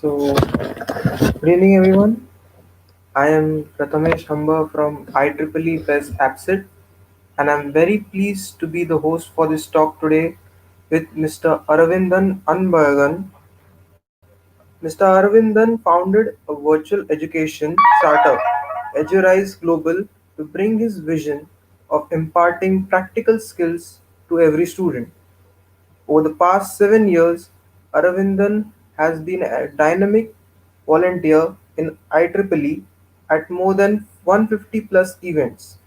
So, good evening, everyone. I am Prathamesh Hamba from IEEE PES APSIT, and I'm very pleased to be the host for this talk today with Mr. Aravindhan Anbazhagan. Mr. Aravindhan founded a virtual education startup, EduRise Global, to bring his vision of imparting practical skills to every student. Over the past 7 years, Aravindhan has been a dynamic volunteer in IEEE at more than 150 plus events.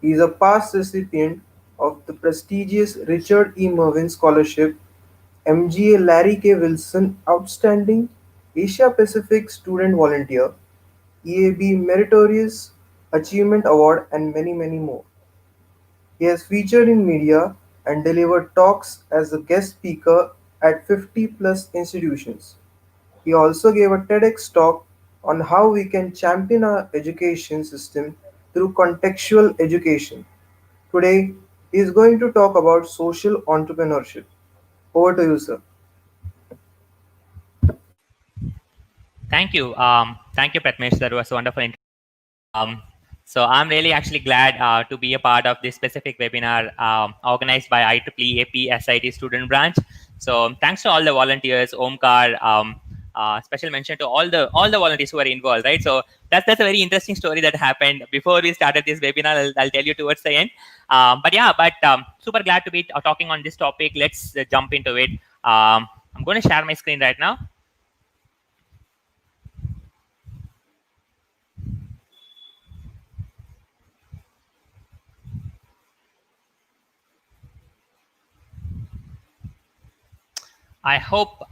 He is a past recipient of the prestigious Richard E. Mervyn Scholarship, MGA Larry K. Wilson Outstanding Asia Pacific Student Volunteer, EAB Meritorious Achievement Award, and many, many more. He has featured in media and delivered talks as a guest speaker at 50 plus institutions. He also gave a TEDx talk on how we can champion our education system through contextual education. Today, he is going to talk about social entrepreneurship. Over to you, sir. Thank you, Pratmesh. That was wonderful. Um, so I'm really actually glad to be a part of this specific webinar organized by IEEE APSIT student branch. So thanks to all the volunteers, Omkar. Special mention to all the volunteers who are involved, right? So that's a very interesting story that happened before we started this webinar. I'll tell you towards the end. But super glad to be talking on this topic. Let's jump into it. I'm going to share my screen right now. I hope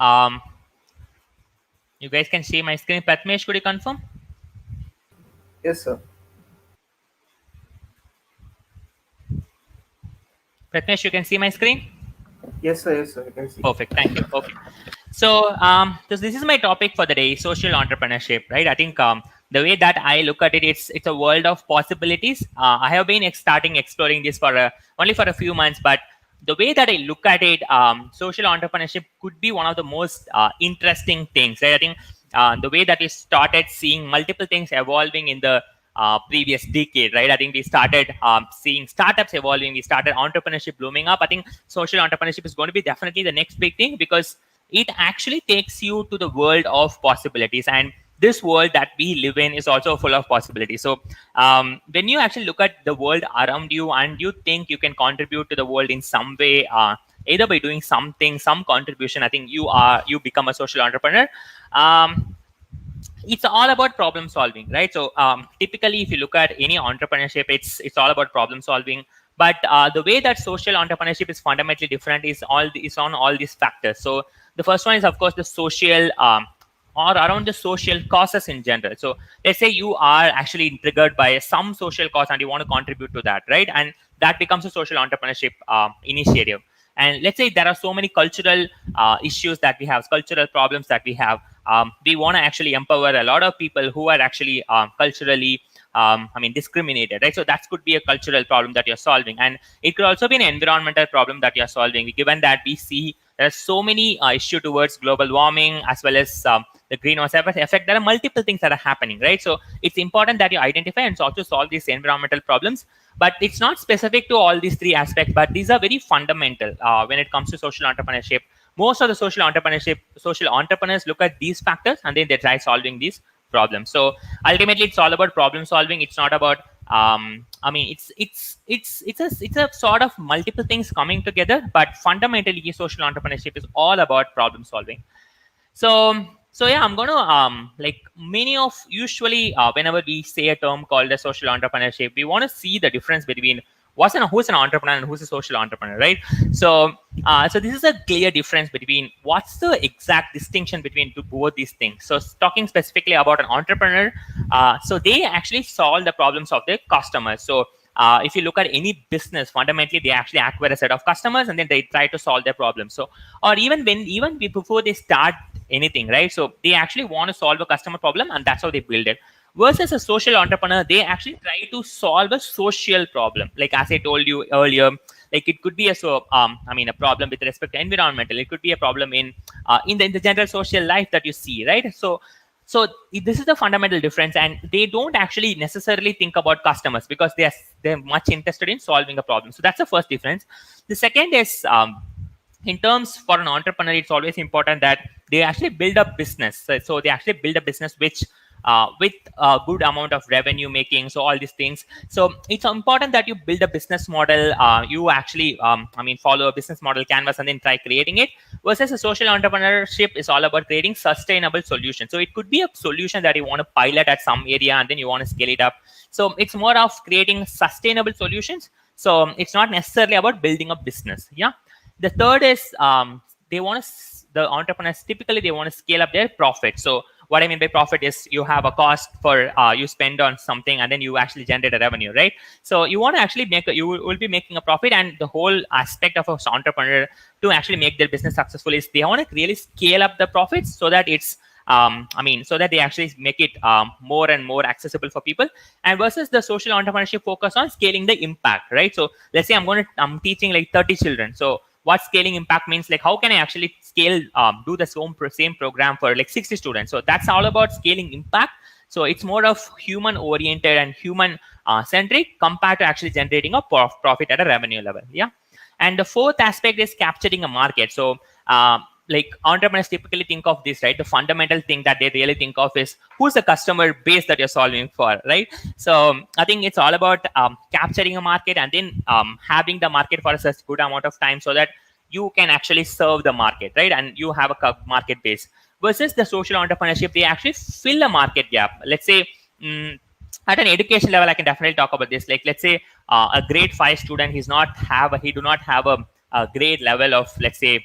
you guys can see my screen. Pratmesh, could you confirm? Yes, sir. Pratmesh, you can see my screen? Yes, sir. Yes, sir. I can see. Perfect. Thank you. Okay. So this is my topic for the day, social entrepreneurship, right? I think the way that I look at it, it's a world of possibilities. I have been starting exploring this for only for a few months, but the way that I look at it, social entrepreneurship could be one of the most interesting things, right? I think the way that we started seeing multiple things evolving in the previous decade, right? I think we started seeing startups evolving. We started entrepreneurship blooming up. I think social entrepreneurship is going to be definitely the next big thing because it actually takes you to the world of possibilities. And this world that we live in is also full of possibilities. So when you actually look at the world around you and you think you can contribute to the world in some way, either by doing something, some contribution, I think you become a social entrepreneur. It's all about problem solving, right? So typically if you look at any entrepreneurship, it's all about problem solving. But the way that social entrepreneurship is fundamentally different is on all these factors. So the first one is, of course, the social or around the social causes in general. So let's say you are actually triggered by some social cause and you want to contribute to that, right? And that becomes a social entrepreneurship initiative. And let's say there are so many cultural issues that we have, cultural problems that we have. We want to actually empower a lot of people who are actually culturally discriminated, right? So that could be a cultural problem that you're solving. And it could also be an environmental problem that you're solving, given that we see there's so many issues towards global warming as well as the greenhouse effect. There are multiple things that are happening, right? So it's important that you identify and also solve these environmental problems. But it's not specific to all these three aspects, but these are very fundamental when it comes to social entrepreneurship. Most of the social entrepreneurs look at these factors and then they try solving these problems. So ultimately, it's all about problem solving. It's not about it's a sort of multiple things coming together, but fundamentally, social entrepreneurship is all about problem solving. So yeah, I'm gonna like many of usually whenever we say a term called a social entrepreneurship, we want to see the difference between who's an entrepreneur and who's a social entrepreneur, right? So so this is a clear difference between what's the exact distinction between both these things. So talking specifically about an entrepreneur, so they actually solve the problems of their customers. So if you look at any business, fundamentally they actually acquire a set of customers and then they try to solve their problems. So or even before they start anything, right? So they actually want to solve a customer problem and that's how they build it. Versus a social entrepreneur, they actually try to solve a social problem. Like as I told you earlier, Like it could be a a problem with respect to environmental. It could be a problem in the general social life that you see, right? So this is the fundamental difference, and they don't actually necessarily think about customers because they're much interested in solving a problem. So that's the first difference. The second is in terms for an entrepreneur, it's always important that they actually build a business. So they actually build a business which with a good amount of revenue making, so all these things. So it's important that you build a business model. You actually follow a business model canvas and then try creating it, versus a social entrepreneurship is all about creating sustainable solutions. So it could be a solution that you want to pilot at some area and then you want to scale it up. So it's more of creating sustainable solutions. So it's not necessarily about building a business. Yeah. The third is they want to the entrepreneurs typically they want to scale up their profit. So what I mean by profit is you have a cost for you spend on something and then you actually generate a revenue, right? So you want to actually you will be making a profit, and the whole aspect of an entrepreneur to actually make their business successful is they want to really scale up the profits so that it's so that they actually make it more and more accessible for people. And versus the social entrepreneurship focus on scaling the impact, right? So let's say I'm teaching like 30 children. So what scaling impact means, like how can I actually scale do the same program for like 60 students? So that's all about scaling impact. So it's more of human oriented and human centric compared to actually generating a profit at a revenue level. Yeah. And the fourth aspect is capturing a market. So like entrepreneurs typically think of this, right? The fundamental thing that they really think of is who's the customer base that you're solving for, right? So I think it's all about capturing a market and then having the market for such good amount of time so that you can actually serve the market, right? And you have a market base. Versus the social entrepreneurship, they actually fill a market gap. Let's say at an education level, I can definitely talk about this. Like let's say a grade 5 student, he do not have a grade level of, let's say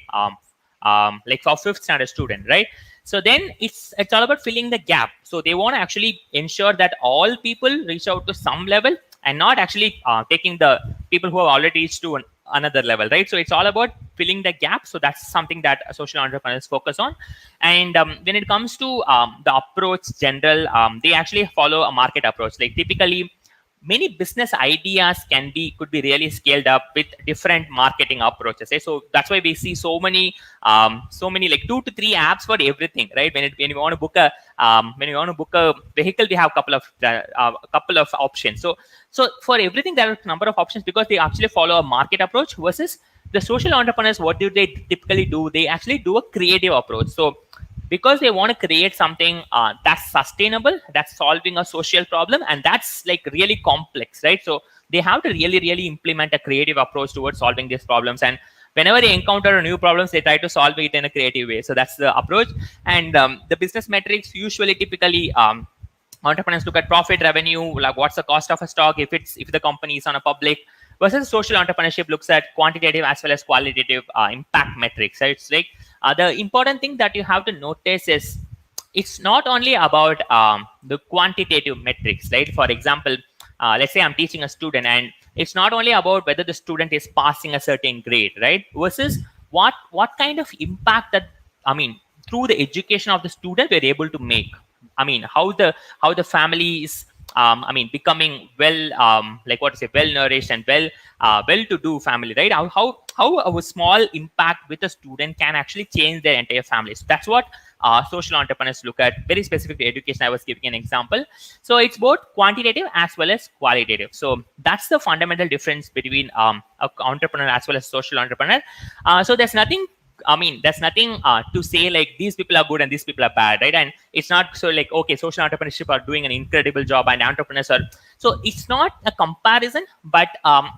like for 5th standard student, right? So then it's all about filling the gap. So they want to actually ensure that all people reach out to some level and not actually taking the people who have already reached to another level, right? So it's all about filling the gap. So that's something that social entrepreneurs focus on. And when it comes to the approach general, they actually follow a market approach. Like typically many business ideas could be really scaled up with different marketing approaches, right? So that's why we see so many like 2 to 3 apps for everything, right? When you want to book a vehicle, we have a couple of options. So for everything there are a number of options because they actually follow a market approach. Versus the social entrepreneurs, what do they typically do? They actually do a creative approach. So because they want to create something that's sustainable, that's solving a social problem, and that's like really complex, right? So they have to really implement a creative approach towards solving these problems. And whenever they encounter a new problems, they try to solve it in a creative way. So that's the approach. And the business metrics usually typically entrepreneurs look at profit, revenue, like what's the cost of a stock if the company is on a public. Versus social entrepreneurship looks at quantitative as well as qualitative impact metrics. So it's like the important thing that you have to notice is it's not only about the quantitative metrics, right? For example, let's say I'm teaching a student, and it's not only about whether the student is passing a certain grade, right? Versus what kind of impact that through the education of the student we're able to make. How the family is becoming well, well nourished and well to do family, right? How a small impact with a student can actually change their entire family. So that's what social entrepreneurs look at. Very specific to education, I was giving an example. So it's both quantitative as well as qualitative. So that's the fundamental difference between an entrepreneur as well as social entrepreneur. So there's nothing to say like these people are good and these people are bad, right? And it's not so like, okay, social entrepreneurship are doing an incredible job and entrepreneurs are. So it's not a comparison, but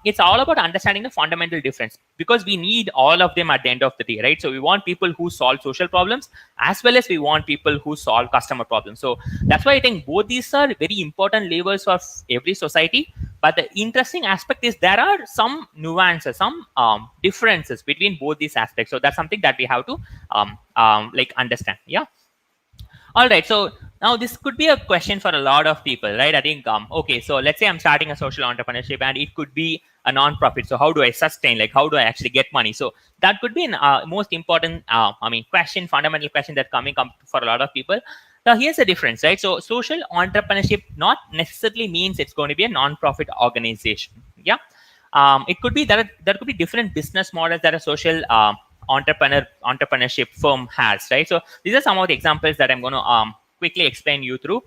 it's all about understanding the fundamental difference, because we need all of them at the end of the day, right? So we want people who solve social problems as well as we want people who solve customer problems. So that's why I think both these are very important levers for every society. But the interesting aspect is there are some nuances, some differences between both these aspects. So that's something that we have to understand. Yeah. All right. So now this could be a question for a lot of people, right? I think, okay, so let's say I'm starting a social entrepreneurship and it could be a non-profit. So how do I sustain? Like, how do I actually get money? So that could be an most important, fundamental question that coming up for a lot of people. Now, here's the difference, right? So social entrepreneurship not necessarily means it's going to be a non-profit organization. Yeah. It could be that there could be different business models that a social entrepreneurship firm has, right? So these are some of the examples that I'm going to quickly explain you through.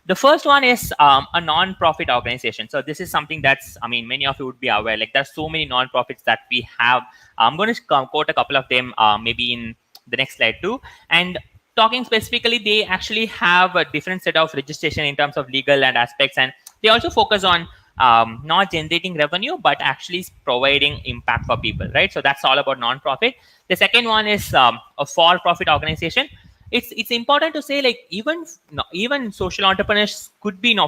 The first one is a non-profit organization. So this is something that's, I mean, many of you would be aware. Like there's so many non-profits that we have. I'm going to quote a couple of them, maybe in the next slide too. And talking specifically, they actually have a different set of registration in terms of legal and aspects, and they also focus on not generating revenue but actually providing impact for people, right? So that's all about non-profit. The second one is a for-profit organization. It's important to say, like, even social entrepreneurs could be a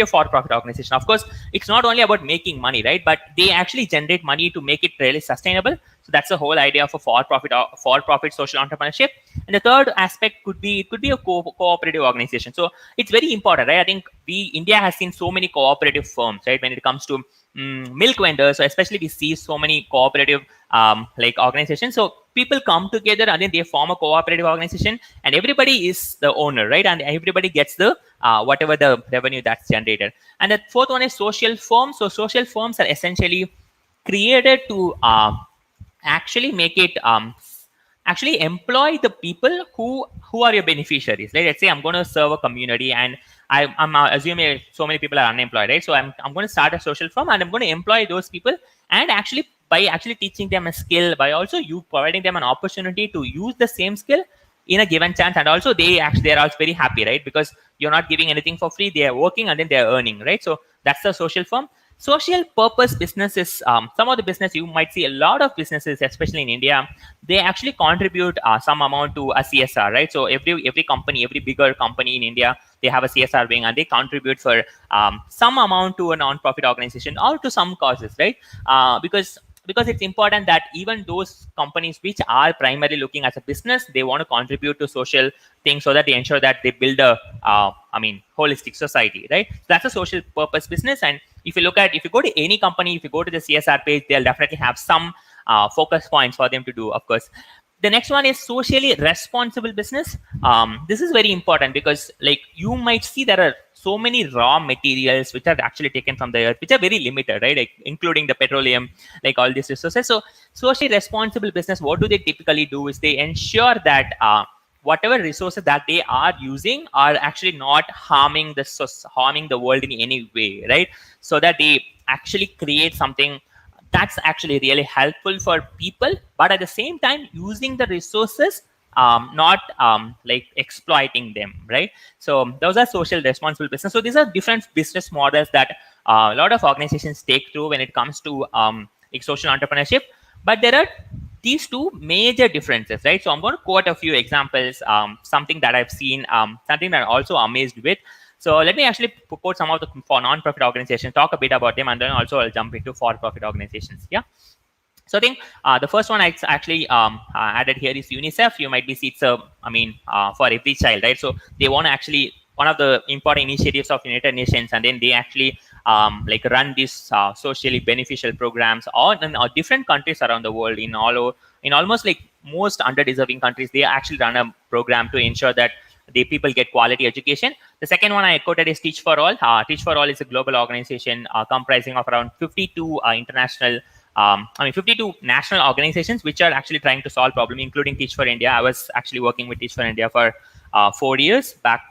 for-profit organization. Of course, it's not only about making money, right? But they actually generate money to make it really sustainable. So that's the whole idea of a for-profit social entrepreneurship. And the third aspect could be, it could be a cooperative organization. So it's very important, right? I think India has seen so many cooperative firms, right? When it comes to milk vendors, so especially we see so many cooperative like organizations. So people come together and then they form a cooperative organization, and everybody is the owner, right? And everybody gets the whatever the revenue that's generated. And the fourth one is social firms. So social firms are essentially created to actually make it actually employ the people who are your beneficiaries, right? Let's say I'm going to serve a community, and I'm assuming so many people are unemployed, right? So I'm going to start a social firm, and I'm going to employ those people, and actually by actually teaching them a skill, by also you providing them an opportunity to use the same skill in a given chance. And also they're also very happy, right? Because you're not giving anything for free, they are working and then they're earning, right? So that's the social firm. Social purpose businesses, some of the business you might see, a lot of businesses especially in India, they actually contribute some amount to a CSR, right? So every company, every bigger company in India, they have a CSR wing, and they contribute for some amount to a non-profit organization or to some causes, right? Because it's important that even those companies which are primarily looking as a business, they want to contribute to social things, so that they ensure that they build a holistic society, right? So that's a social purpose business. And if you go to any company, if you go to the CSR page, they'll definitely have some focus points for them to do, of course. The next one is socially responsible business. This is very important because, like, you might see there are so many raw materials which are actually taken from the earth, which are very limited, right? Like, including the petroleum, like all these resources. So socially responsible business, what do they typically do is they ensure that whatever resources that they are using are actually not harming the world in any way, right? So that they actually create something that's actually really helpful for people, but at the same time using the resources, not like exploiting them, right? So those are social responsible business. So these are different business models that a lot of organizations take through when it comes to like social entrepreneurship. But there are these two major differences, right? So I'm going to quote a few examples, something that I've seen, something that I'm also amazed with. So let me actually quote some of the for non-profit organizations, talk a bit about them, and then also I'll jump into for-profit organizations. Yeah. So I think the first one I actually added here is UNICEF. You might be see it's for every child, right? So they want to actually, one of the important initiatives of United Nations, and then they actually like run these socially beneficial programs in different countries around the world, in almost like most underdeserving countries. They actually run a program to ensure that the people get quality education. The second one I quoted is Teach for All. Teach for All is a global organization comprising of around 52 international 52 national organizations which are actually trying to solve problem, including Teach for India. I was actually working with Teach for India for 4 years back.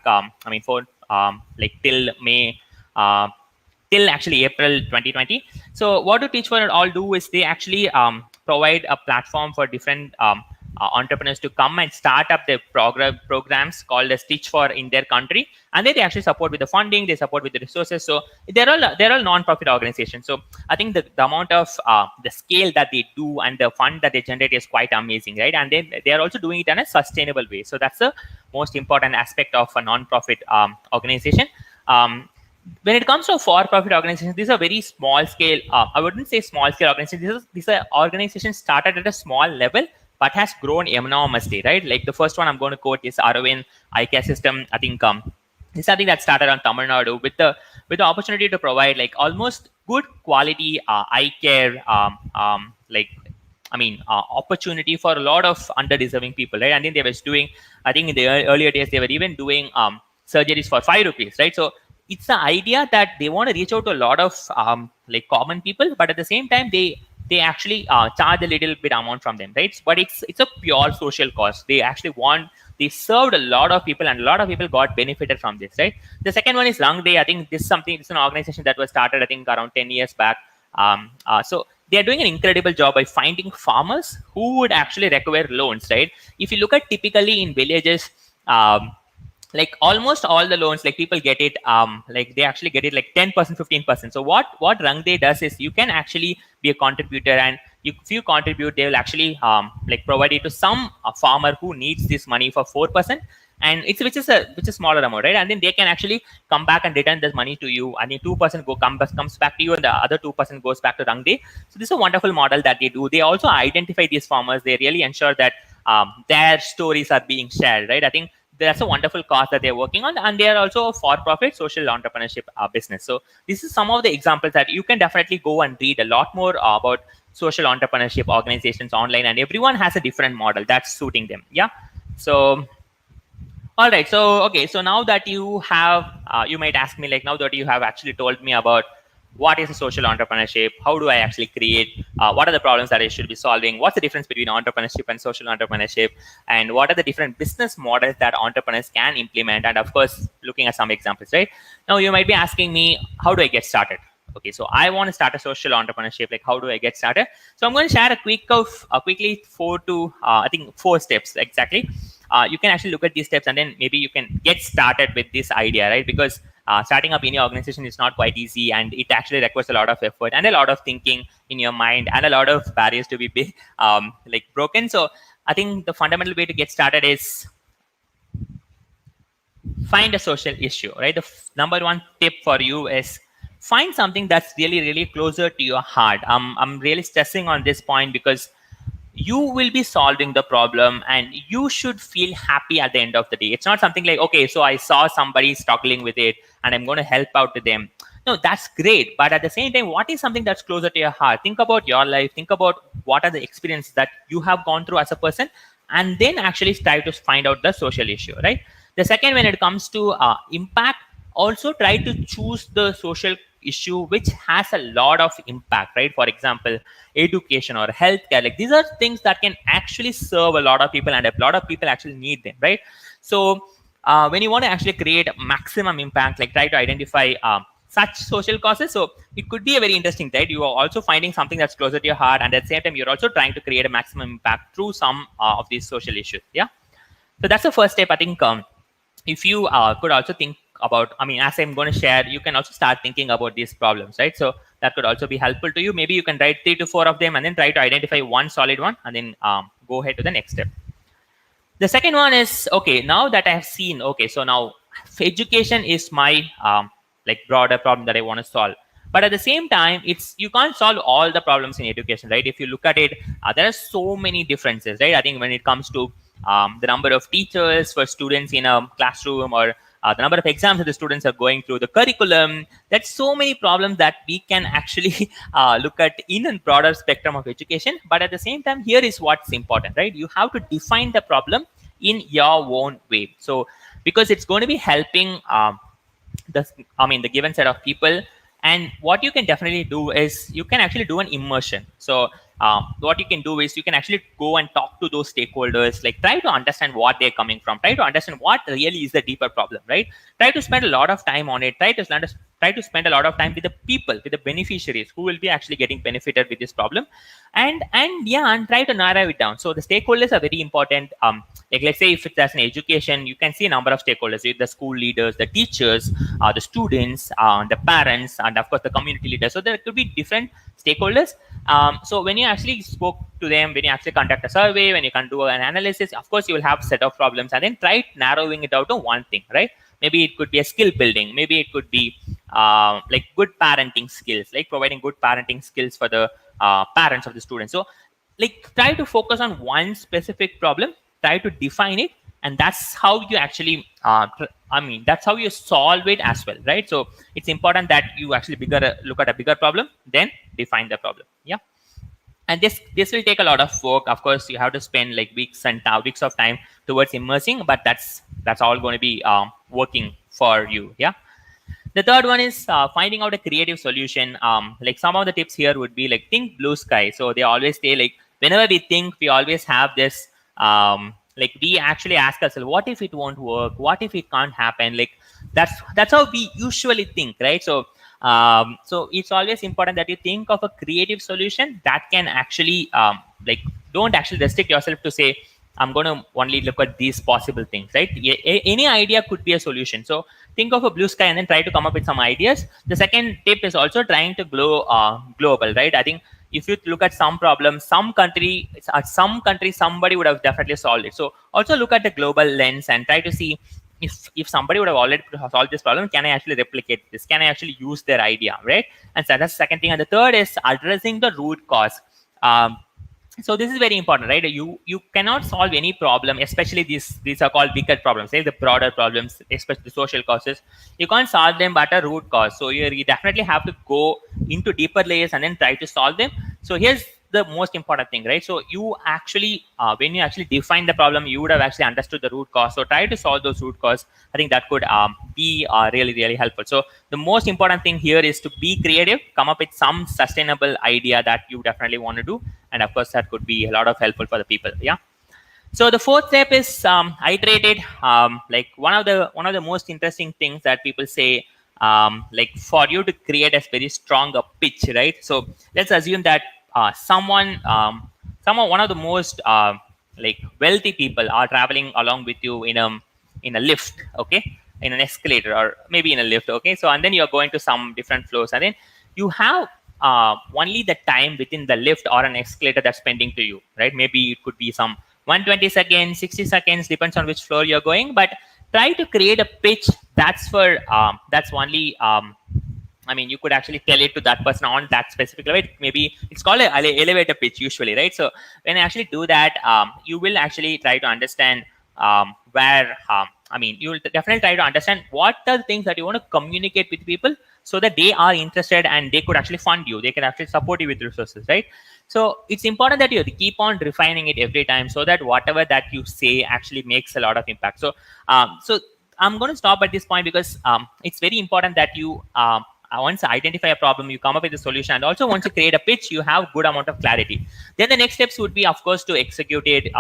Till May, till actually April 2020. So what do Teach for All do is they actually provide a platform for different entrepreneurs to come and start up their programs called as Teach for in their country, and then they actually support with the funding, they support with the resources. So they're all non-profit organizations. So I think the amount of the scale that they do and the fund that they generate is quite amazing, right? And then they are also doing it in a sustainable way. So that's the most important aspect of a non-profit organization. When it comes to for-profit organizations, these are very small scale. I wouldn't say small scale organizations. These are organizations started at a small level, but has grown enormously, right? Like the first one I'm going to quote is Aravindhan Eye Care System. I think it's something that started on Tamil Nadu with the opportunity to provide like almost good quality eye care, opportunity for a lot of underdeserving people, right? And then they were doing, I think in the earlier days, they were even doing surgeries for 5 rupees, right? So it's the idea that they want to reach out to a lot of like common people, but at the same time they actually charge a little bit amount from them, right? But it's a pure social cost. They actually want, they served a lot of people and a lot of people got benefited from this, right? The second one is Rang Day. I think this is something, it's an organization that was started I think around 10 years back. So they are doing an incredible job by finding farmers who would actually require loans, right? If you look at typically in villages, like almost all the loans, like people get it, like they actually get it like 10%, 15%. So what Rang Day does is you can actually be a contributor, and if you contribute, they will actually like provide it to some farmer who needs this money for 4%, and it's which is smaller amount, right? And then they can actually come back and return this money to you, and then 2% comes back to you, and the other 2% goes back to Rang Day. So this is a wonderful model that they do. They also identify these farmers. They really ensure that their stories are being shared, right? I think that's a wonderful cause that they're working on, and they are also a for-profit social entrepreneurship business. So this is some of the examples that you can definitely go and read a lot more about social entrepreneurship organizations online, and everyone has a different model that's suiting them. Yeah. So all right. So, okay. So now that you have, you might ask me, like, now that you have actually told me about what is a social entrepreneurship, how do I actually create, what are the problems that I should be solving, what's the difference between entrepreneurship and social entrepreneurship, and what are the different business models that entrepreneurs can implement, and of course, looking at some examples, right? Now, you might be asking me, how do I get started? Okay, so I want to start a social entrepreneurship. Like, how do I get started? So I'm going to share quickly I think 4 steps exactly. You can actually look at these steps, and then maybe you can get started with this idea, right? Because starting up any organization is not quite easy, and it actually requires a lot of effort and a lot of thinking in your mind, and a lot of barriers to be like broken. So I think the fundamental way to get started is find a social issue, right? The number one tip for you is find something that's really, really closer to your heart. I'm really stressing on this point because you will be solving the problem, and you should feel happy at the end of the day. It's not something like, okay, so I saw somebody struggling with it and I'm going to help out to them. No, that's great. But at the same time, what is something that's closer to your heart? Think about your life. Think about what are the experiences that you have gone through as a person, and then actually try to find out the social issue, right? The second, when it comes to impact, also try to choose the social issue which has a lot of impact, right? For example, education or healthcare. Like, these are things that can actually serve a lot of people, and a lot of people actually need them, right? So when you want to actually create maximum impact, like try to identify such social causes. So it could be a very interesting, right? You are also finding something that's closer to your heart, and at the same time you're also trying to create a maximum impact through some of these social issues. Yeah. So that's the first step. I think if you could also think about, I mean, as I'm going to share, you can also start thinking about these problems, right? So that could also be helpful to you. Maybe you can write 3 to 4 of them, and then try to identify one solid one, and then go ahead to the next step. The second one is, okay, now that I have seen, okay, so now education is my like broader problem that I want to solve. But at the same time, it's, you can't solve all the problems in education, right? If you look at it, there are so many differences, right? I think when it comes to the number of teachers for students in a classroom, or the number of exams that the students are going through, the curriculum, that's so many problems that we can actually look at in a broader spectrum of education. But at the same time, here is what's important, right? You have to define the problem in your own way. So because it's going to be helping the given set of people. And what you can definitely do is you can actually do an immersion. So what you can do is you can actually go and talk to those stakeholders, like try to understand what they're coming from, try to understand what really is the deeper problem, right? Try to spend a lot of time on it, try to spend a lot of time with the people, with the beneficiaries who will be actually getting benefited with this problem, and try to narrow it down. So the stakeholders are very important. Like, let's say if it's an education, you can see a number of stakeholders, the school leaders, the teachers, the students, the parents, and of course the community leaders. So there could be different stakeholders. So when you actually spoke to them, when you actually conduct a survey, when you can do an analysis, of course you will have set of problems, and then try narrowing it down to one thing, right? Maybe it could be a skill building, maybe it could be like good parenting skills, like providing good parenting skills for the parents of the students. So like, try to focus on one specific problem, try to define it, and that's how you actually that's how you solve it as well, right? So it's important that you actually look at a bigger problem, then define the problem. Yeah. And this will take a lot of work. Of course, you have to spend like weeks of time towards immersing, but that's all going to be working for you. Yeah. The third one is finding out a creative solution. Like some of the tips here would be like think blue sky. So they always say like whenever we think, we always have this like we actually ask ourselves, what if it won't work? What if it can't happen? Like that's how we usually think, right? So it's always important that you think of a creative solution that can actually like don't actually restrict yourself to say I'm going to only look at these possible things, right? Any idea could be a solution. So think of a blue sky and then try to come up with some ideas. The second tip is also trying to glow global, right? I think if you look at some problem, some country, somebody would have definitely solved it. So also look at the global lens and try to see if somebody would have already solved this problem, can I actually replicate this? Can I actually use their idea, right? And so that's the second thing. And the third is addressing the root cause. So this is very important, right? You cannot solve any problem, especially these are called bigger problems, right? The broader problems, especially the social causes. You can't solve them at a root cause. So you definitely have to go into deeper layers and then try to solve them. So here's the most important thing, right? So you actually when you actually define the problem, you would have actually understood the root cause. So try to solve those root cause. I think that could be really helpful. So the most important thing here is to be creative, come up with some sustainable idea that you definitely want to do, and of course that could be a lot of helpful for the people. Yeah. So the fourth step is iterated. Like one of the most interesting things that people say, like for you to create a very strong pitch, right? So let's assume that someone one of the most like wealthy people are traveling along with you in a lift, okay, in an escalator or maybe in a lift, okay. So and then you're going to some different floors, and then you have only the time within the lift or an escalator that's pending to you, right? Maybe it could be some 120 seconds, 60 seconds, depends on which floor you're going. But try to create a pitch that's for that's only I mean, you could actually tell it to that person on that specific level. Maybe it's called an elevator pitch usually, right? So when you actually do that, you will actually try to understand where, I mean, you will definitely try to understand what are the things that you want to communicate with people so that they are interested and they could actually fund you. They can actually support you with resources, right? So it's important that you keep on refining it every time so that whatever that you say actually makes a lot of impact. So I'm going to stop at this point because it's very important that you once you identify a problem, you come up with a solution, and also once you create a pitch, you have good amount of clarity. Then the next steps would be, of course, to execute it,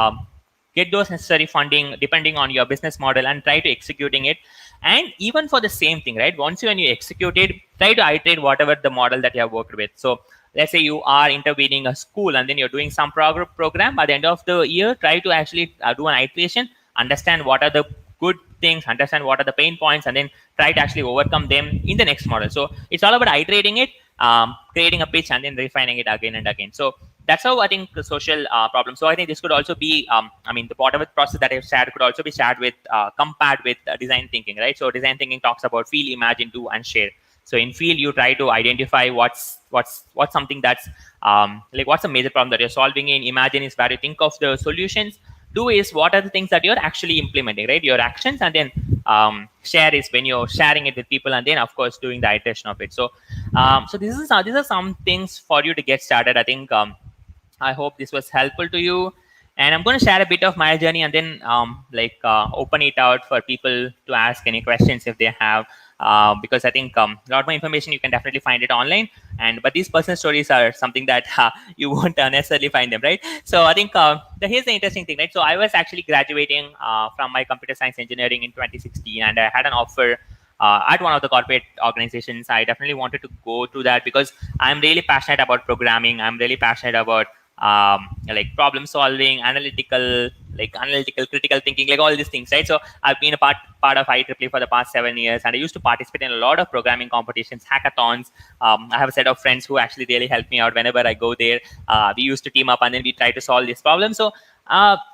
get those necessary funding depending on your business model, and try to executing it. And even for the same thing, right? When you execute it, try to iterate whatever the model that you have worked with. So let's say you are intervening a school, and then you're doing some program. At the end of the year, try to actually do an iteration, understand what are the good things, understand what are the pain points, and then try to actually overcome them in the next model. So it's all about iterating it, creating a pitch, and then refining it again and again. So that's how I think the social problem. So I think this could also be, I mean, the whatever process that I've shared could also be shared with, compared with design thinking, right? So design thinking talks about feel, imagine, do, and share. So in feel, you try to identify what's something that's like what's a major problem that you're solving. In imagine is where you think of the solutions. Do is what are the things that you're actually implementing, right? Your actions. And then share is when you're sharing it with people, and then of course doing the iteration of it. So so these are some things for you to get started. I think I hope this was helpful to you, and I'm going to share a bit of my journey, and then open it out for people to ask any questions if they have. Because I think a lot more information you can definitely find it online, but these personal stories are something that you won't necessarily find them, right? So I think here's the interesting thing, right? So I was actually graduating from my computer science engineering in 2016, and I had an offer at one of the corporate organizations. I definitely wanted to go to that because I'm really passionate about programming. I'm really passionate about like problem solving, analytical critical thinking, like all these things, right? So I've been a part of IEEE for the past 7 years, and I used to participate in a lot of programming competitions, hackathons. I have a set of friends who actually really help me out whenever I go there. We used to team up, and then we try to solve this problem. So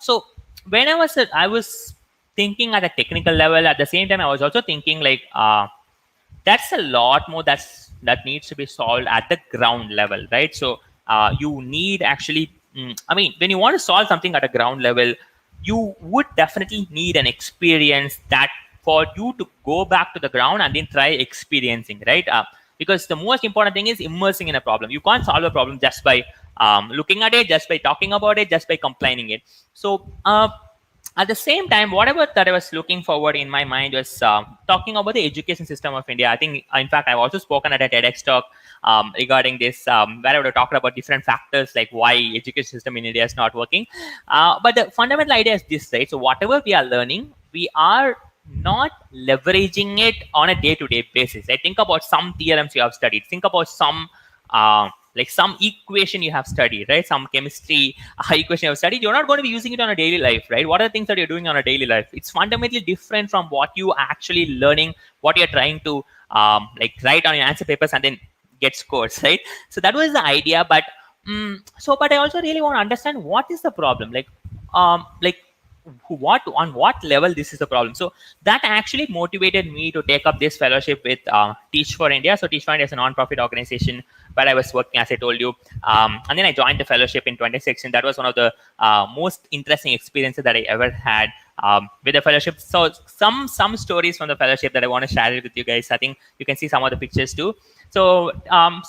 so when I was thinking at a technical level, at the same time I was also thinking like that's a lot more that needs to be solved at the ground level, right? So you need actually, I mean, when you want to solve something at a ground level, you would definitely need an experience that for you to go back to the ground and then try experiencing, right? Because the most important thing is immersing in a problem. You can't solve a problem just by looking at it, just by talking about it, just by complaining it. So At the same time, whatever that I was looking forward in my mind was talking about the education system of India. I think, in fact, I've also spoken at a TEDx talk regarding this, where I would have talked about different factors like why education system in India is not working. But the fundamental idea is this, right? So whatever we are learning, we are not leveraging it on a day-to-day basis. I think about some theorems you have studied. Think about some like some equation you have studied, right? Some chemistry equation you have studied. You're not going to be using it on a daily life, right? What are the things that you're doing on a daily life? It's fundamentally different from what you actually learning, what you're trying to like write on your answer papers and then get scores, right? So that was the idea. But but I also really want to understand what is the problem, like what on what level this is a problem. So that actually motivated me to take up this fellowship with Teach for India. So Teach for India is a non-profit organization where I was working, as I told you, and then I joined the fellowship in 2016. That was one of the most interesting experiences that I ever had with the fellowship. So some stories from the fellowship that I want to share it with you guys. I think you can see some of the pictures too. So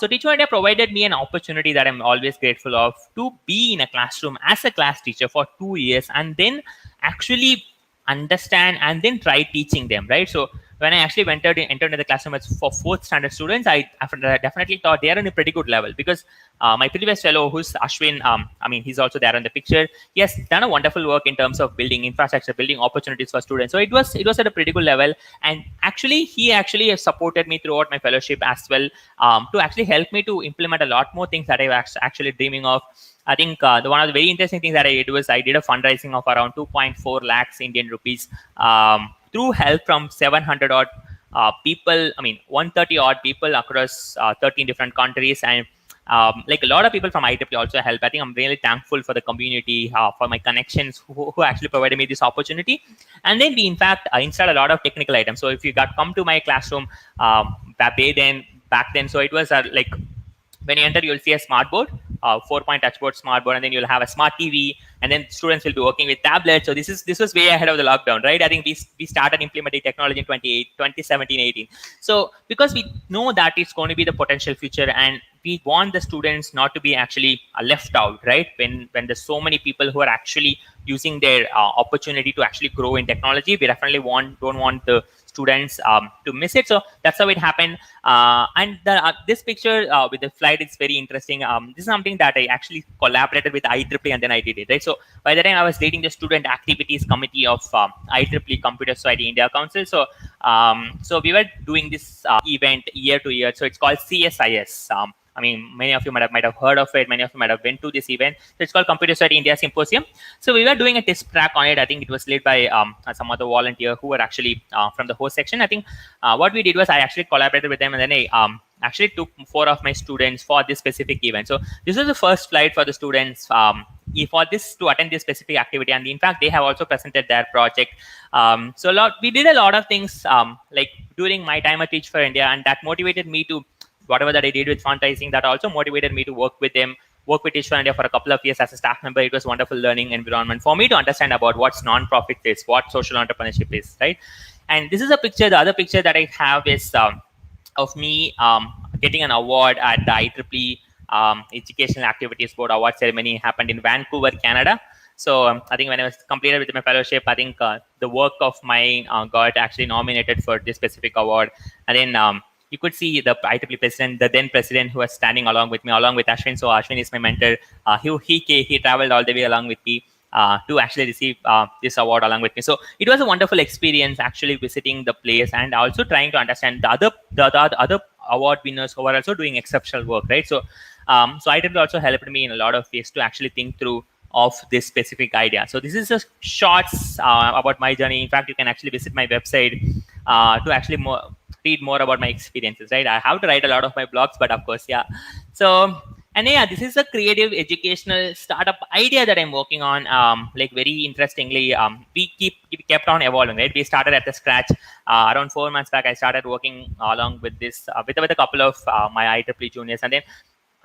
Teach for India provided me an opportunity that I'm always grateful of, to be in a classroom as a class teacher for 2 years and then actually understand and then try teaching them, right? So when I actually entered into the classroom for fourth standard students, I definitely thought they are in a pretty good level, because my previous fellow, who's Ashwin, I mean, he's also there on the picture. He has done a wonderful work in terms of building infrastructure, building opportunities for students. So it was at a pretty good level, and actually he actually supported me throughout my fellowship as well, to actually help me to implement a lot more things that I was actually dreaming of. I think the one of the very interesting things that I did was I did a fundraising of around 2.4 lakhs Indian rupees, through help from 700 odd people. I mean, 130 odd people across 13 different countries, and like a lot of people from IEEE also help. I think I'm really thankful for the community, for my connections who actually provided me this opportunity. And then we in fact installed a lot of technical items. So if you got come to my classroom back then, so it was like when you enter, you'll see a smart board, 4-point touchboard smart board, and then you'll have a smart TV, and then students will be working with tablets. So this was way ahead of the lockdown, right? I think we started implementing technology in 2017, 18. So because we know that it's going to be the potential future, and we want the students not to be actually left out, right? When there's so many people who are actually using their opportunity to actually grow in technology, we definitely don't want the students to miss it. So that's how it happened. And this picture with the slide is very interesting. This is something that I actually collaborated with IEEE, and then I did it, right? So by the time I was leading the student activities committee of IEEE Computer Society India Council. So we were doing this event year to year. So it's called CSIS. I mean, many of you might have heard of it. Many of you might have been to this event. So it's called Computer Society India Symposium. So we were doing a test track on it. I think it was led by some other volunteer who were actually from the host section. I think what we did was I actually collaborated with them, and then I actually took 4 of my students for this specific event. So this was the first flight for the students for this to attend this specific activity, and in fact they have also presented their project. We did a lot of things like during my time at Teach for India, and that motivated me to whatever that I did with fundraising. That also motivated me to work with them, work with Teach for India for a couple of years as a staff member. It was a wonderful learning environment for me to understand about what's non-profit is, what social entrepreneurship is, right? And this is a picture. The other picture that I have is of me getting an award at the IEEE Educational Activities Board award ceremony. Happened in Vancouver, Canada. So I think when I was completed with my fellowship, I think the work of mine got actually nominated for this specific award. And then you could see the IEEE president, the then president, who was standing along with me, along with Ashwin. So Ashwin is my mentor. He traveled all the way along with me to actually receive this award along with me. So it was a wonderful experience actually visiting the place, and also trying to understand the other award winners who are also doing exceptional work, right? So IEEE also helped me in a lot of ways to actually think through of this specific idea. So this is just shorts about my journey. In fact, you can actually visit my website to actually read more about my experiences, right? I have to write a lot of my blogs, but of course, yeah. So, and yeah, this is a creative educational startup idea that I'm working on. Like very interestingly, we kept on evolving, right? We started at the scratch. Around 4 months back, I started working along with this, with a couple of my IEEE juniors,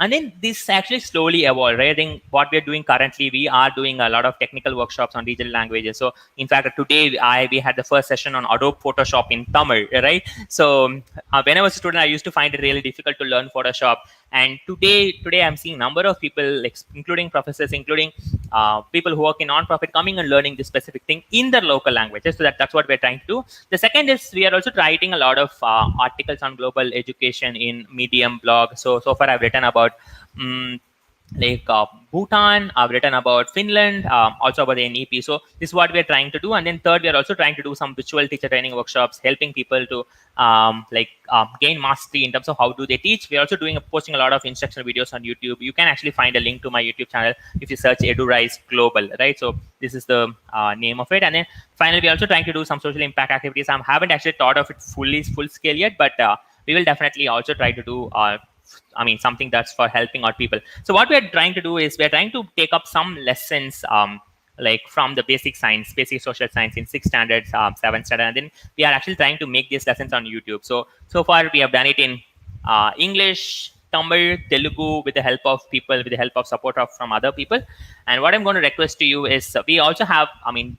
and then this actually slowly evolved, right? I think what we're doing currently, we are doing a lot of technical workshops on regional languages. So in fact, today we had the first session on Adobe Photoshop in Tamil, right? So when I was a student, I used to find it really difficult to learn Photoshop. And today I'm seeing a number of people, like, including professors, including people who work in non-profit coming and learning this specific thing in their local languages. So that's what we're trying to do. The second is we are also writing a lot of articles on global education in Medium blog. So far I've written about um, Bhutan. I've written about Finland, also about the NEP. So this is what we're trying to do. And then third, we're also trying to do some virtual teacher training workshops, helping people to gain mastery in terms of how do they teach. We're also posting a lot of instructional videos on YouTube. You can actually find a link to my YouTube channel if you search EduRise Global, right? So this is the name of it. And then finally, we're also trying to do some social impact activities. I haven't actually thought of it full scale yet, but we will definitely also try to do something that's for helping out people. So what we're trying to do is we're trying to take up some lessons from the basic science, basic social science in 6 standards, 7 standard, and then we are actually trying to make these lessons on YouTube. So far we have done it in English, Tamil, Telugu, with the help of people, with the help of support from other people. And what I'm going to request to you is we also have,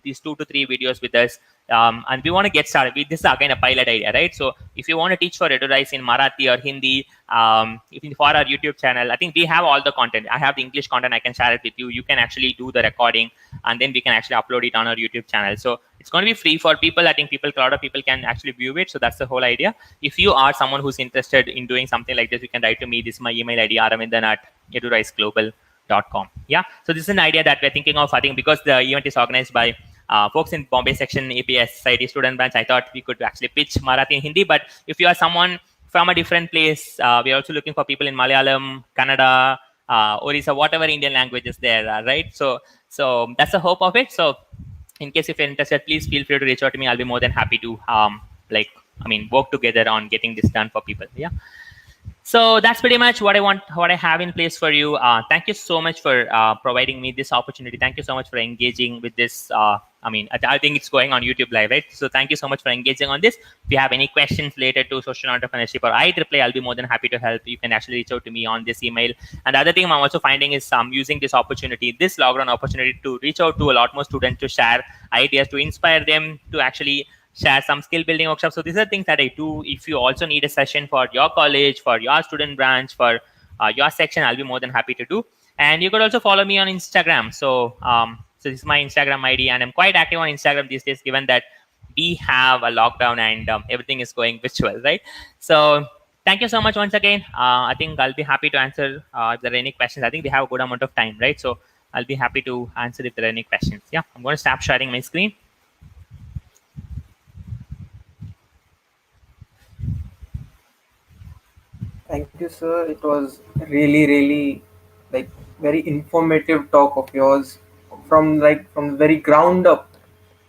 these 2 to 3 videos with us. And we want to get started. This is again a pilot idea, right? So if you want to teach for EduRise in Marathi or Hindi, for our YouTube channel, I think we have all the content. I have the English content. I can share it with you. You can actually do the recording, and then we can actually upload it on our YouTube channel. So it's going to be free for people. I think a lot of people can actually view it. So that's the whole idea. If you are someone who's interested in doing something like this, you can write to me. This is my email ID, aravindhan@eduriseglobal.com. Yeah. So this is an idea that we're thinking of. I think because the event is organized by folks in Bombay section, APS Society student branch, I thought we could actually pitch Marathi and Hindi. But if you are someone from a different place, we are also looking for people in Malayalam, Kannada, Orissa, whatever Indian language is there, right? So that's the hope of it. So in case if you're interested, please feel free to reach out to me. I'll be more than happy to work together on getting this done for people. Yeah. So that's pretty much what I have in place for you. Thank you so much for providing me this opportunity. Thank you so much for engaging with this. I think it's going on YouTube Live, right? So thank you so much for engaging on this. If you have any questions related to social entrepreneurship or IEEE, I'll be more than happy to help. You can actually reach out to me on this email. And the other thing I'm also finding is using this opportunity, this lockdown opportunity, to reach out to a lot more students, to share ideas, to inspire them to actually share some skill building workshops. So these are things that I do. If you also need a session for your college, for your student branch, for your section, I'll be more than happy to do. And you could also follow me on Instagram. So this is my Instagram ID, and I'm quite active on Instagram these days, given that we have a lockdown and everything is going virtual, right? So thank you so much once again. I think I'll be happy to answer if there are any questions. I think we have a good amount of time, right? So I'll be happy to answer if there are any questions. Yeah, I'm going to stop sharing my screen. Thank you, sir. It was really very informative talk of yours, from the very ground up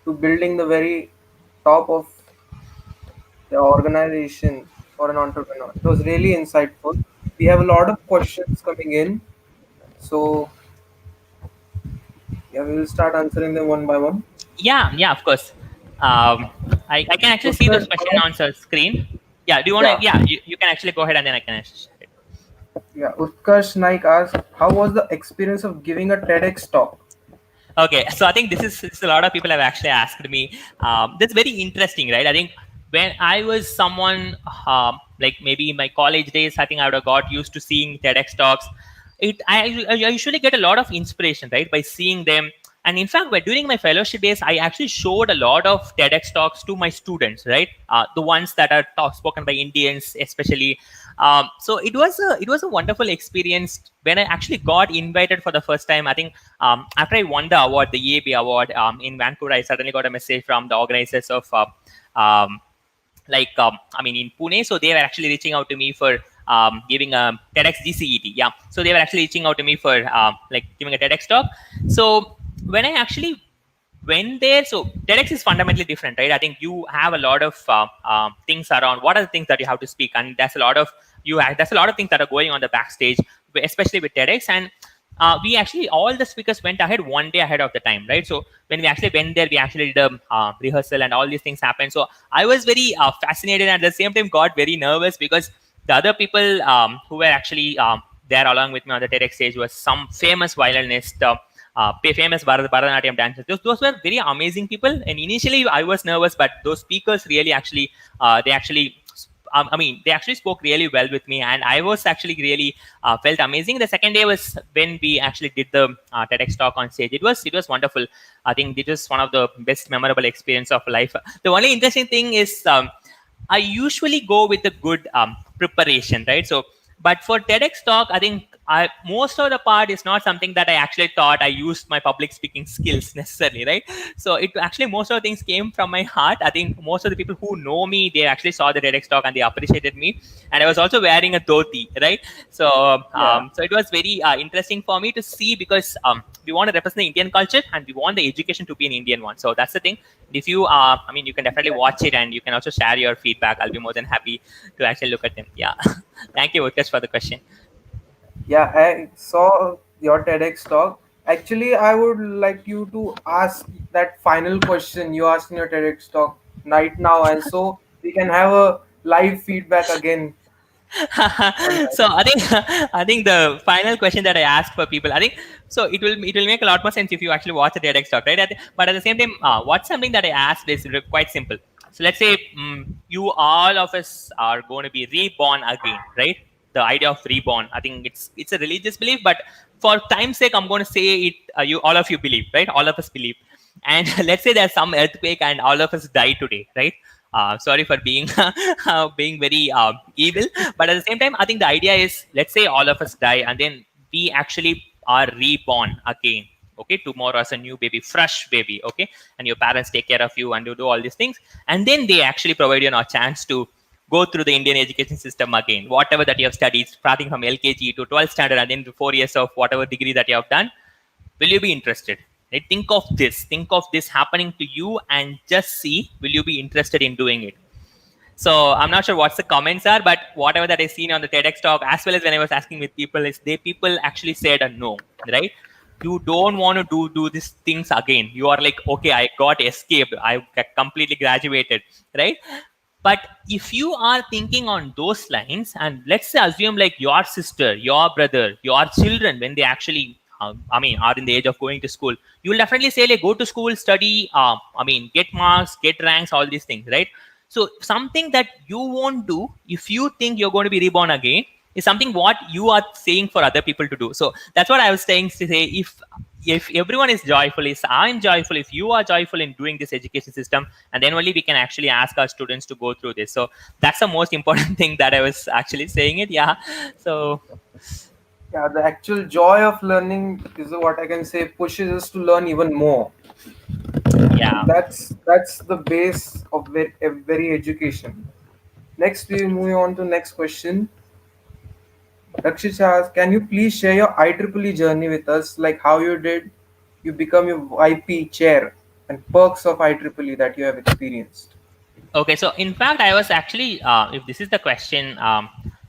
to building the very top of the organization for an entrepreneur. It was really insightful. We have a lot of questions coming in, so yeah, we will start answering them one by one. Yeah, of course. I can actually see those Utkarsh, question on the screen. Yeah, do you want to? yeah, Yeah, you can actually go ahead and then I can actually share it. yeah. Utkarsh Naik asked, "How was the experience of giving a TEDx talk?" Okay, so I think this is a lot of people have actually asked me. That's very interesting, right? I think when I was someone maybe in my college days, I think I would have got used to seeing TEDx talks. I usually get a lot of inspiration, right, by seeing them. And in fact, during my fellowship days, I actually showed a lot of TEDx talks to my students, right? The ones that are spoken by Indians, especially. So it was a wonderful experience when I actually got invited for the first time. I think after I won the award, the EAB award in Vancouver, I suddenly got a message from the organizers of in Pune. So they were actually reaching out to me for giving a TEDx GCET. Yeah. So they were actually reaching out to me for giving a TEDx talk. So when I actually went there, so TEDx is fundamentally different, right? I think you have a lot of things around. What are the things that you have to speak? And there's a lot of things that are going on the backstage, especially with TEDx. And we actually, all the speakers went ahead one day ahead of the time, right? So when we actually went there, we actually did a rehearsal and all these things happened. So I was very fascinated, and at the same time got very nervous, because the other people who were actually there along with me on the TEDx stage was some famous violinist, famous Bharatanatyam dancers. Those were very amazing people. And initially I was nervous, but those speakers really actually, they actually I mean, they actually spoke really well with me, and I was actually really felt amazing. The second day was when we actually did the TEDx talk on stage. It was wonderful. I think it was one of the best memorable experience of life. The only interesting thing is I usually go with a good preparation, right? So, but for TEDx talk, I think most of the part is not something that I actually thought I used my public speaking skills necessarily, right? So it actually most of the things came from my heart. I think most of the people who know me, they actually saw the TEDx talk and they appreciated me. And I was also wearing a dhoti, right? So Yeah. so it was very interesting for me to see, because we want to represent the Indian culture and we want the education to be an Indian one. So that's the thing. If you I mean, you can definitely watch it and you can also share your feedback. I'll be more than happy to actually look at them. Yeah. Thank you, Utkarsh, for the question. Yeah, I saw your TEDx talk. Actually, I would like you to ask that final question you asked in your TEDx talk right now, and so we can have a live feedback again on that. So I think the final question that I asked for people, I think, so it will make a lot more sense if you actually watch the TEDx talk, right? But at the same time, what's something that I asked is quite simple. So let's say you all of us are going to be reborn again, right? The idea of reborn, I think it's a religious belief, but for time's sake, I'm going to say it. You all of you believe, right? All of us believe. And let's say there's some earthquake and all of us die today, right? Sorry for being being very evil, but at the same time, I think the idea is, let's say all of us die and then we actually are reborn again. Okay, tomorrow as a new baby, fresh baby. Okay, and your parents take care of you and you do all these things, and then they actually provide you a chance to go through the Indian education system again, whatever that you have studied, starting from LKG to 12th standard, and then the 4 years of whatever degree that you have done. Will you be interested? Right? Think of this happening to you and just see, will you be interested in doing it? So I'm not sure what the comments are, but whatever that I seen on the TEDx talk, as well as when I was asking with people, is they people actually said a no, right? You don't want to do these things again. You are like, okay, I got escaped, I completely graduated, right? But if you are thinking on those lines, and let's say assume like your sister, your brother, your children, when they actually I mean, are in the age of going to school, you will definitely say like, go to school, study, I mean, get marks, get ranks, all these things, right? So something that you won't do if you think you're going to be reborn again is something what you are saying for other people to do. So that's what I was saying to say, if everyone is joyful, if I'm joyful, if you are joyful in doing this education system, and then only we can actually ask our students to go through this. So that's the most important thing that I was actually saying it. Yeah. So Yeah, the actual joy of learning is what I can say pushes us to learn even more. yeah. That's the base of very education. Next, we move on to next question. Rakshit asks, can you please share your IEEE journey with us, like how you become your IP chair and perks of IEEE that you have experienced? Okay, so in fact, I was actually, if this is the question,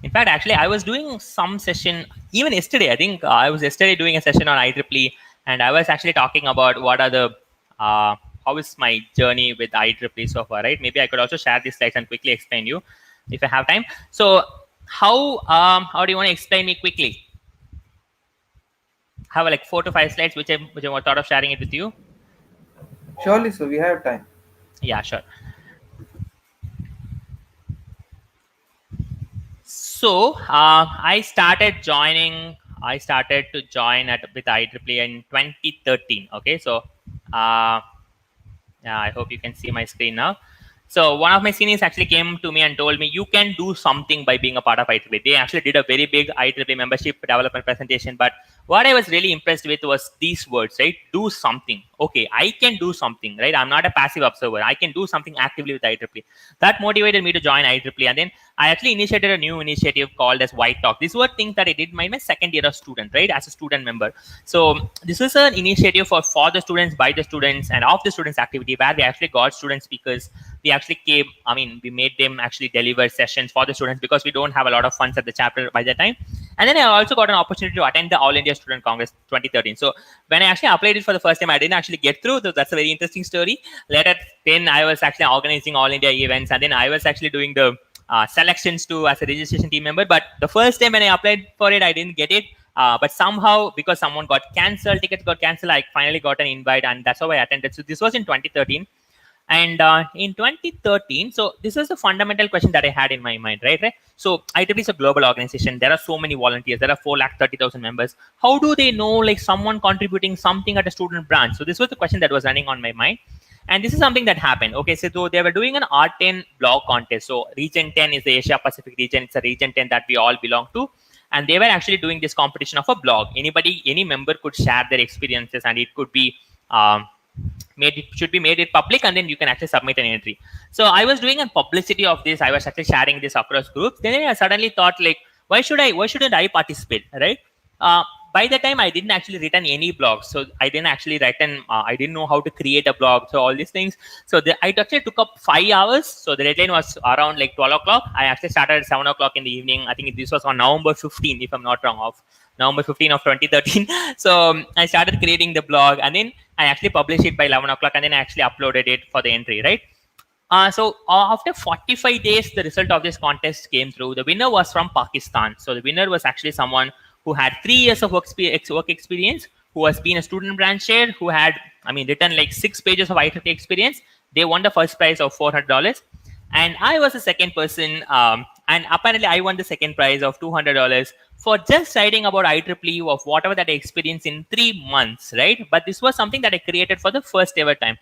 in fact, actually, I was doing some session even yesterday. I think I was yesterday doing a session on IEEE, and I was actually talking about what are the, how is my journey with IEEE so far, right? Maybe I could also share these slides and quickly explain you if I have time. So, how do you want to explain me quickly? Have like 4 to 5 slides, which I thought of sharing it with you. Surely, so we have time. Yeah, sure. So I started to join at with IEEE in 2013. Okay, so yeah, I hope you can see my screen now. So one of my seniors actually came to me and told me, you can do something by being a part of IEEE. They actually did a very big IEEE membership development presentation. But what I was really impressed with was these words, right? Do something. Okay, I can do something, right? I'm not a passive observer. I can do something actively with IEEE. That motivated me to join IEEE. And then I actually initiated a new initiative called as White Talk. These were things that I did my second year of student, right? As a student member. So this was an initiative for the students, by the students, and of the students activity, where we actually got student speakers. We actually came, I mean, we made them actually deliver sessions for the students because we don't have a lot of funds at the chapter by that time. And then I also got an opportunity to attend the All India Student Congress 2013. So when I actually applied it for the first time, I didn't actually get through. So that's a very interesting story. Later, then I was actually organizing All India events, and then I was actually doing the selections too as a registration team member. But the first time when I applied for it, I didn't get it. But somehow, because someone got cancelled, tickets got cancelled, I finally got an invite, and that's how I attended. So this was in 2013. And in 2013, so this is the fundamental question that I had in my mind, right? So IEEE is a global organization. There are so many volunteers. There are 430,000 members. How do they know like someone contributing something at a student branch? So this was the question that was running on my mind. And this is something that happened. Okay, so they were doing an R10 blog contest. So region 10 is the Asia Pacific region. It's a region 10 that we all belong to. And they were actually doing this competition of a blog. Any member could share their experiences, and it could be it should be made it public, and then you can actually submit an entry. So I was doing a publicity of this. I was actually sharing this across groups. Then I suddenly thought like, why shouldn't I participate, right? By the time I didn't actually written any blogs, so I didn't actually I didn't know how to create a blog, so all these things. So I actually took up 5 hours. So the deadline was around like 12 o'clock. I actually started at 7 o'clock in the evening. I think this was on November 15, if I'm not wrong, of November 15 of 2013. So I started creating the blog, and then I actually published it by 11 o'clock, and then I actually uploaded it for the entry, right? After 45 days, the result of this contest came through. The winner was from Pakistan. So the winner was actually someone who had 3 years of work experience, who has been a student branch chair, who had, written like 6 pages of IEEE experience. They won the first prize of $400. And I was the second person. And apparently I won the second prize of $200 for just writing about IEEE of whatever that I experienced in 3 months, right? But this was something that I created for the first ever time.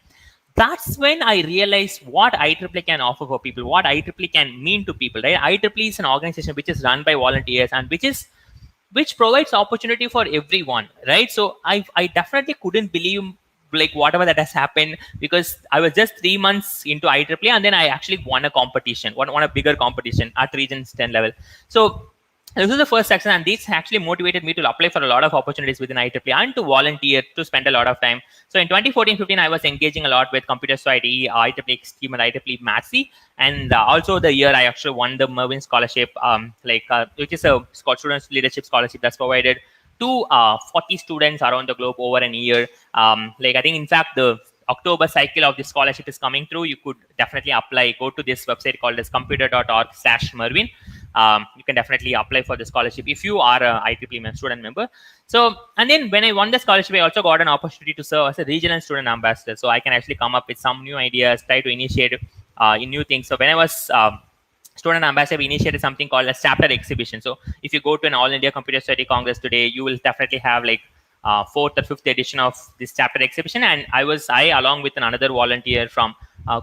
That's when I realized what IEEE can offer for people, what IEEE can mean to people, right? IEEE is an organization which is run by volunteers, and which provides opportunity for everyone, right? So I definitely couldn't believe like whatever that has happened, because I was just 3 months into IEEE, and then I actually won a competition, won a bigger competition at Regions 10 level. So this was the first section, and this actually motivated me to apply for a lot of opportunities within IEEE and to volunteer, to spend a lot of time. So in 2014-15, I was engaging a lot with Computer Society, IEEE Extreme, and IEEE MATSI. And also the year I actually won the Mervyn Scholarship, which is a student leadership scholarship that's provided to 40 students around the globe over an year. I think, in fact, the October cycle of this scholarship is coming through. You could definitely apply. Go to this website called as computer.org/Mervyn. You can definitely apply for the scholarship if you are a IEEE student member. So, and then when I won the scholarship, I also got an opportunity to serve as a regional student ambassador. So I can actually come up with some new ideas, try to initiate in new things. So when I was student ambassador, we initiated something called a chapter exhibition. So if you go to an All India Computer Study Congress today, you will definitely have like fourth or fifth edition of this chapter exhibition. And I along with another volunteer from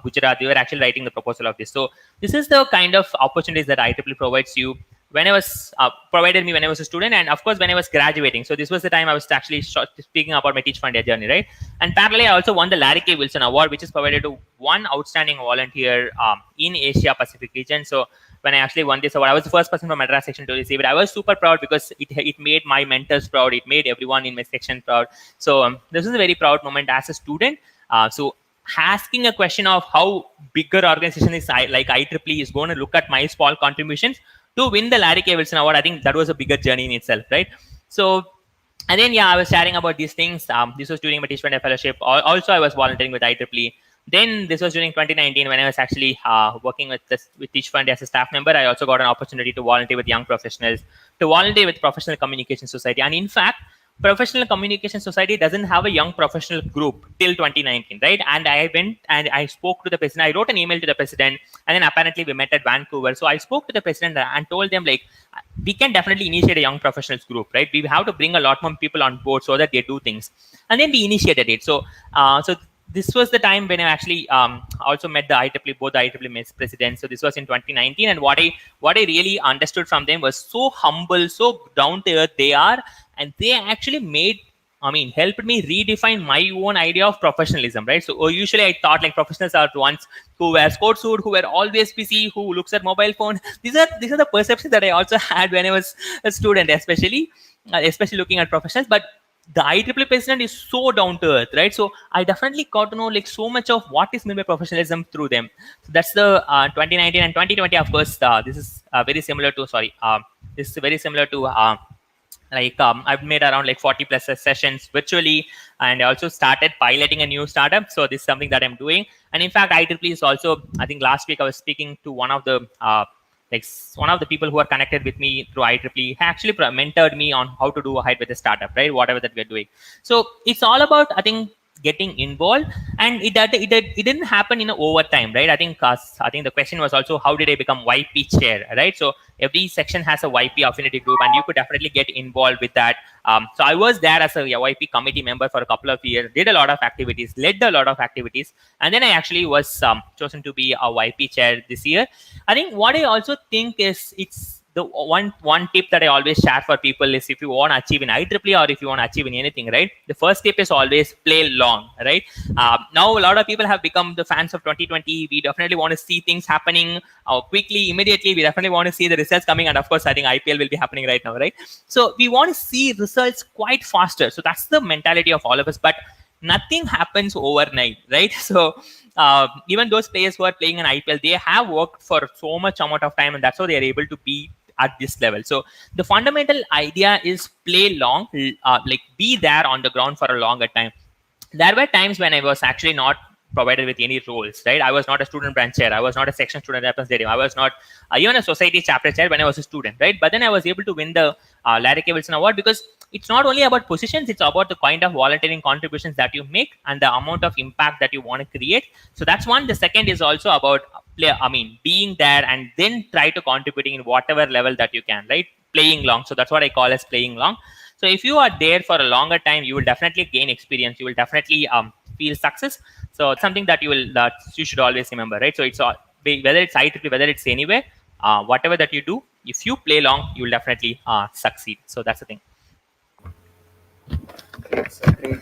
Gujarat, we were actually writing the proposal of this. So this is the kind of opportunities that IEEE provides you when I was provided me when I was a student, and of course when I was graduating. So this was the time I was actually speaking about my Teach for India journey, right? And parallelly, I also won the Larry K. Wilson Award, which is provided to one outstanding volunteer in Asia Pacific region. So when I actually won this award, I was the first person from Madras section to receive it. I was super proud because it made my mentors proud. It made everyone in my section proud. So this is a very proud moment as a student. So asking a question of how bigger organization is like IEEE is going to look at my small contributions to win the Larry K. Wilson Award, I think that was a bigger journey in itself, right? So, and then I was sharing about these things. This was during my Teach for India fellowship. Also, I was volunteering with IEEE. Then this was during 2019 when I was actually working with Teach for India as a staff member. I also got an opportunity to volunteer with young professionals, to volunteer with Professional Communication Society. And in fact, Professional Communication Society doesn't have a young professional group till 2019, right? And I went and I spoke to the president. I wrote an email to the president, and then apparently we met at Vancouver. So I spoke to the president and told them, like, we can definitely initiate a young professionals group, right? We have to bring a lot more people on board so that they do things. And then we initiated it. So this was the time when I actually also met the IEEE, both the IEEE presidents. So this was in 2019, and what I really understood from them was so humble, so down to earth they are, and they actually helped me redefine my own idea of professionalism, right? So usually I thought like professionals are the ones who wear sports suit, who were always busy, who looks at mobile phone. These are the perceptions that I also had when I was a student, especially looking at professionals. But the IEEE president is so down to earth, right? So I definitely got to know like so much of what is meant by professionalism through them. So that's the 2019 and 2020. Of course, this is very similar to I've made around like 40 plus sessions virtually, and I also started piloting a new startup. So this is something that I'm doing. And in fact, IEEE is also, I think last week I was speaking to one of the people who are connected with me through IEEE. He actually mentored me on how to do ahead with the startup, right? Whatever that we're doing. So it's all about, I think, getting involved, and it didn't happen in a overtime, right? I think the question was also how did I become YP chair, right? So every section has a YP affinity group, and you could definitely get involved with that. So I was there as a YP committee member for a couple of years, did a lot of activities, led a lot of activities, and then I actually was chosen to be a YP chair this year. I think what I also think is it's the one tip that I always share for people is if you want to achieve in IEEE or if you want to achieve in anything, right? The first tip is always play long, right? Now a lot of people have become the fans of 2020. We definitely want to see things happening quickly, immediately. We definitely want to see the results coming, and of course, I think IPL will be happening right now, right? So we want to see results quite faster. So that's the mentality of all of us. But nothing happens overnight, right? So even those players who are playing in IPL, they have worked for so much amount of time, and that's how they are able to be at this level. So the fundamental idea is play long, like be there on the ground for a longer time. There were times when I was actually not provided with any roles, right? I was not a student branch chair. I was not a section student rep and stadium. I was not even a society chapter chair when I was a student, right? But then I was able to win the Larry K. Wilson Award because it's not only about positions, it's about the kind of volunteering contributions that you make and the amount of impact that you want to create. So that's one. The second is also about being there and then try to contributing in whatever level that you can, right? Playing long. So that's what I call as playing long. So if you are there for a longer time, you will definitely gain experience. You will definitely feel success. So it's something that you should always remember, right? So it's all, whether it's IEEE, whether it's anywhere, whatever that you do, if you play long, you will definitely succeed. So that's the thing. Great, sir, great.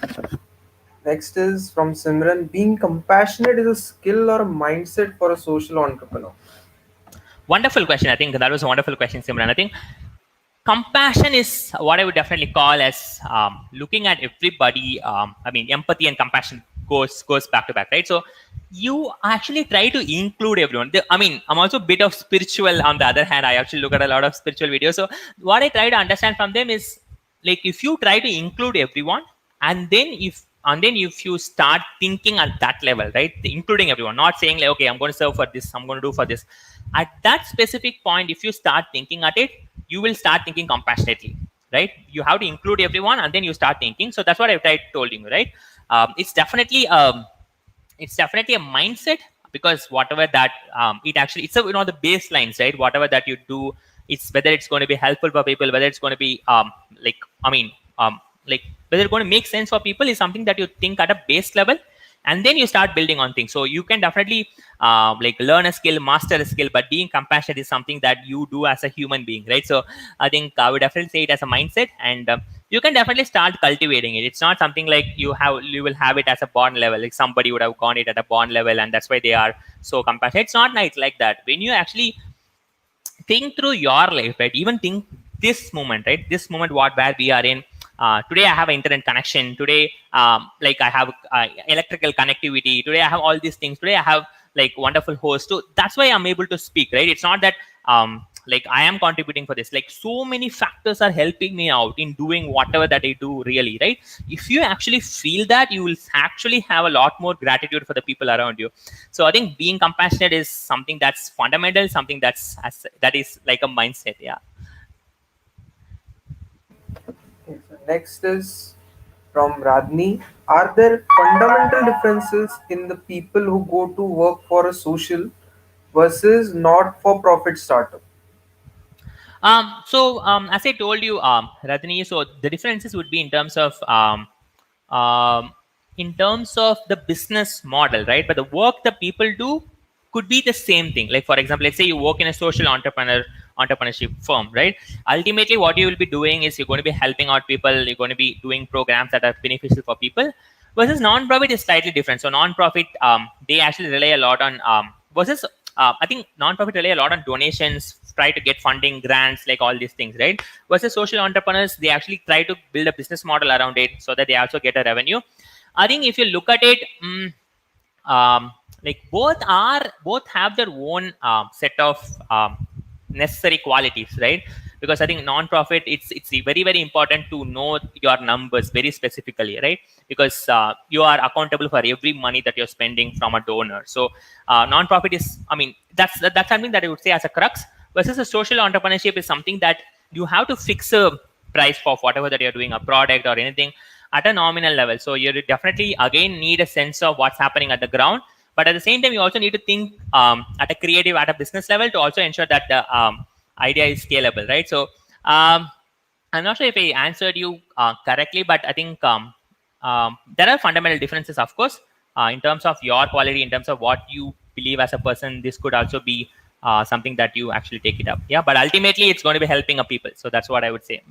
Next is from Simran. Being compassionate is a skill or a mindset for a social entrepreneur? Wonderful question. I think that was a wonderful question, Simran. I think compassion is what I would definitely call as looking at everybody. Empathy and compassion goes back to back, right? So you actually try to include everyone. I'm also a bit of spiritual on the other hand. I actually look at a lot of spiritual videos. So what I try to understand from them is like if you try to include everyone, and then if you start thinking at that level, right, including everyone, not saying like okay, I'm going to serve for this, I'm going to do for this. At that specific point, if you start thinking at it, you will start thinking compassionately, right? You have to include everyone and then you start thinking. So that's what I've tried told you, right? It's definitely a mindset, because whatever that it's the baselines, right? Whatever that you do, it's whether it's going to be helpful for people, whether it's going to be whether it's going to make sense for people is something that you think at a base level, and then you start building on things. So you can definitely learn a skill, master a skill, but being compassionate is something that you do as a human being, right? So I think I would definitely say it as a mindset, and you can definitely start cultivating it. It's not something like you will have it as a born level, like somebody would have gone it at a born level and that's why they are so compassionate. It's not nice like that. When you actually think through your life, right? Even think this moment, right? This moment, where we are in. Today, I have an internet connection. Today, I have electrical connectivity. Today, I have all these things. Today, I have like wonderful host. So that's why I'm able to speak, right? It's not that I am contributing for this. Like so many factors are helping me out in doing whatever that I do, really, right? If you actually feel that, you will actually have a lot more gratitude for the people around you. So I think being compassionate is something that's fundamental, something that is like a mindset. Yeah. Okay, so next is from Radni. Are there fundamental differences in the people who go to work for a social versus not for profit startup? As I told you, Radhini, so the differences would be um, in terms of the business model, right? But the work that people do could be the same thing. Like for example, let's say you work in a social entrepreneurship firm, right? Ultimately, what you will be doing is you're going to be helping out people. You're going to be doing programs that are beneficial for people. Versus non-profit is slightly different. So non-profit, they actually rely a lot on versus I think non-profit rely a lot on donations, try to get funding, grants, like all these things, right? Versus social entrepreneurs, they actually try to build a business model around it so that they also get a revenue. I think if you look at it, like both have their own set of necessary qualities, right? Because I think non-profit, it's very very important to know your numbers very specifically, right? Because you are accountable for every money that you're spending from a donor. So non-profit is, that's something that I would say as a crux. Versus a social entrepreneurship is something that you have to fix a price for whatever that you're doing, a product or anything. at a nominal level. So you definitely again need a sense of what's happening at the ground, but at the same time you also need to think at a creative, at a business level, to also ensure that the idea is scalable, right? So I'm not sure if I answered you correctly, but I think there are fundamental differences, of course, in terms of your quality, in terms of what you believe as a person. This could also be something that you actually take it up. Yeah, but ultimately it's going to be helping a people. So that's what I would say.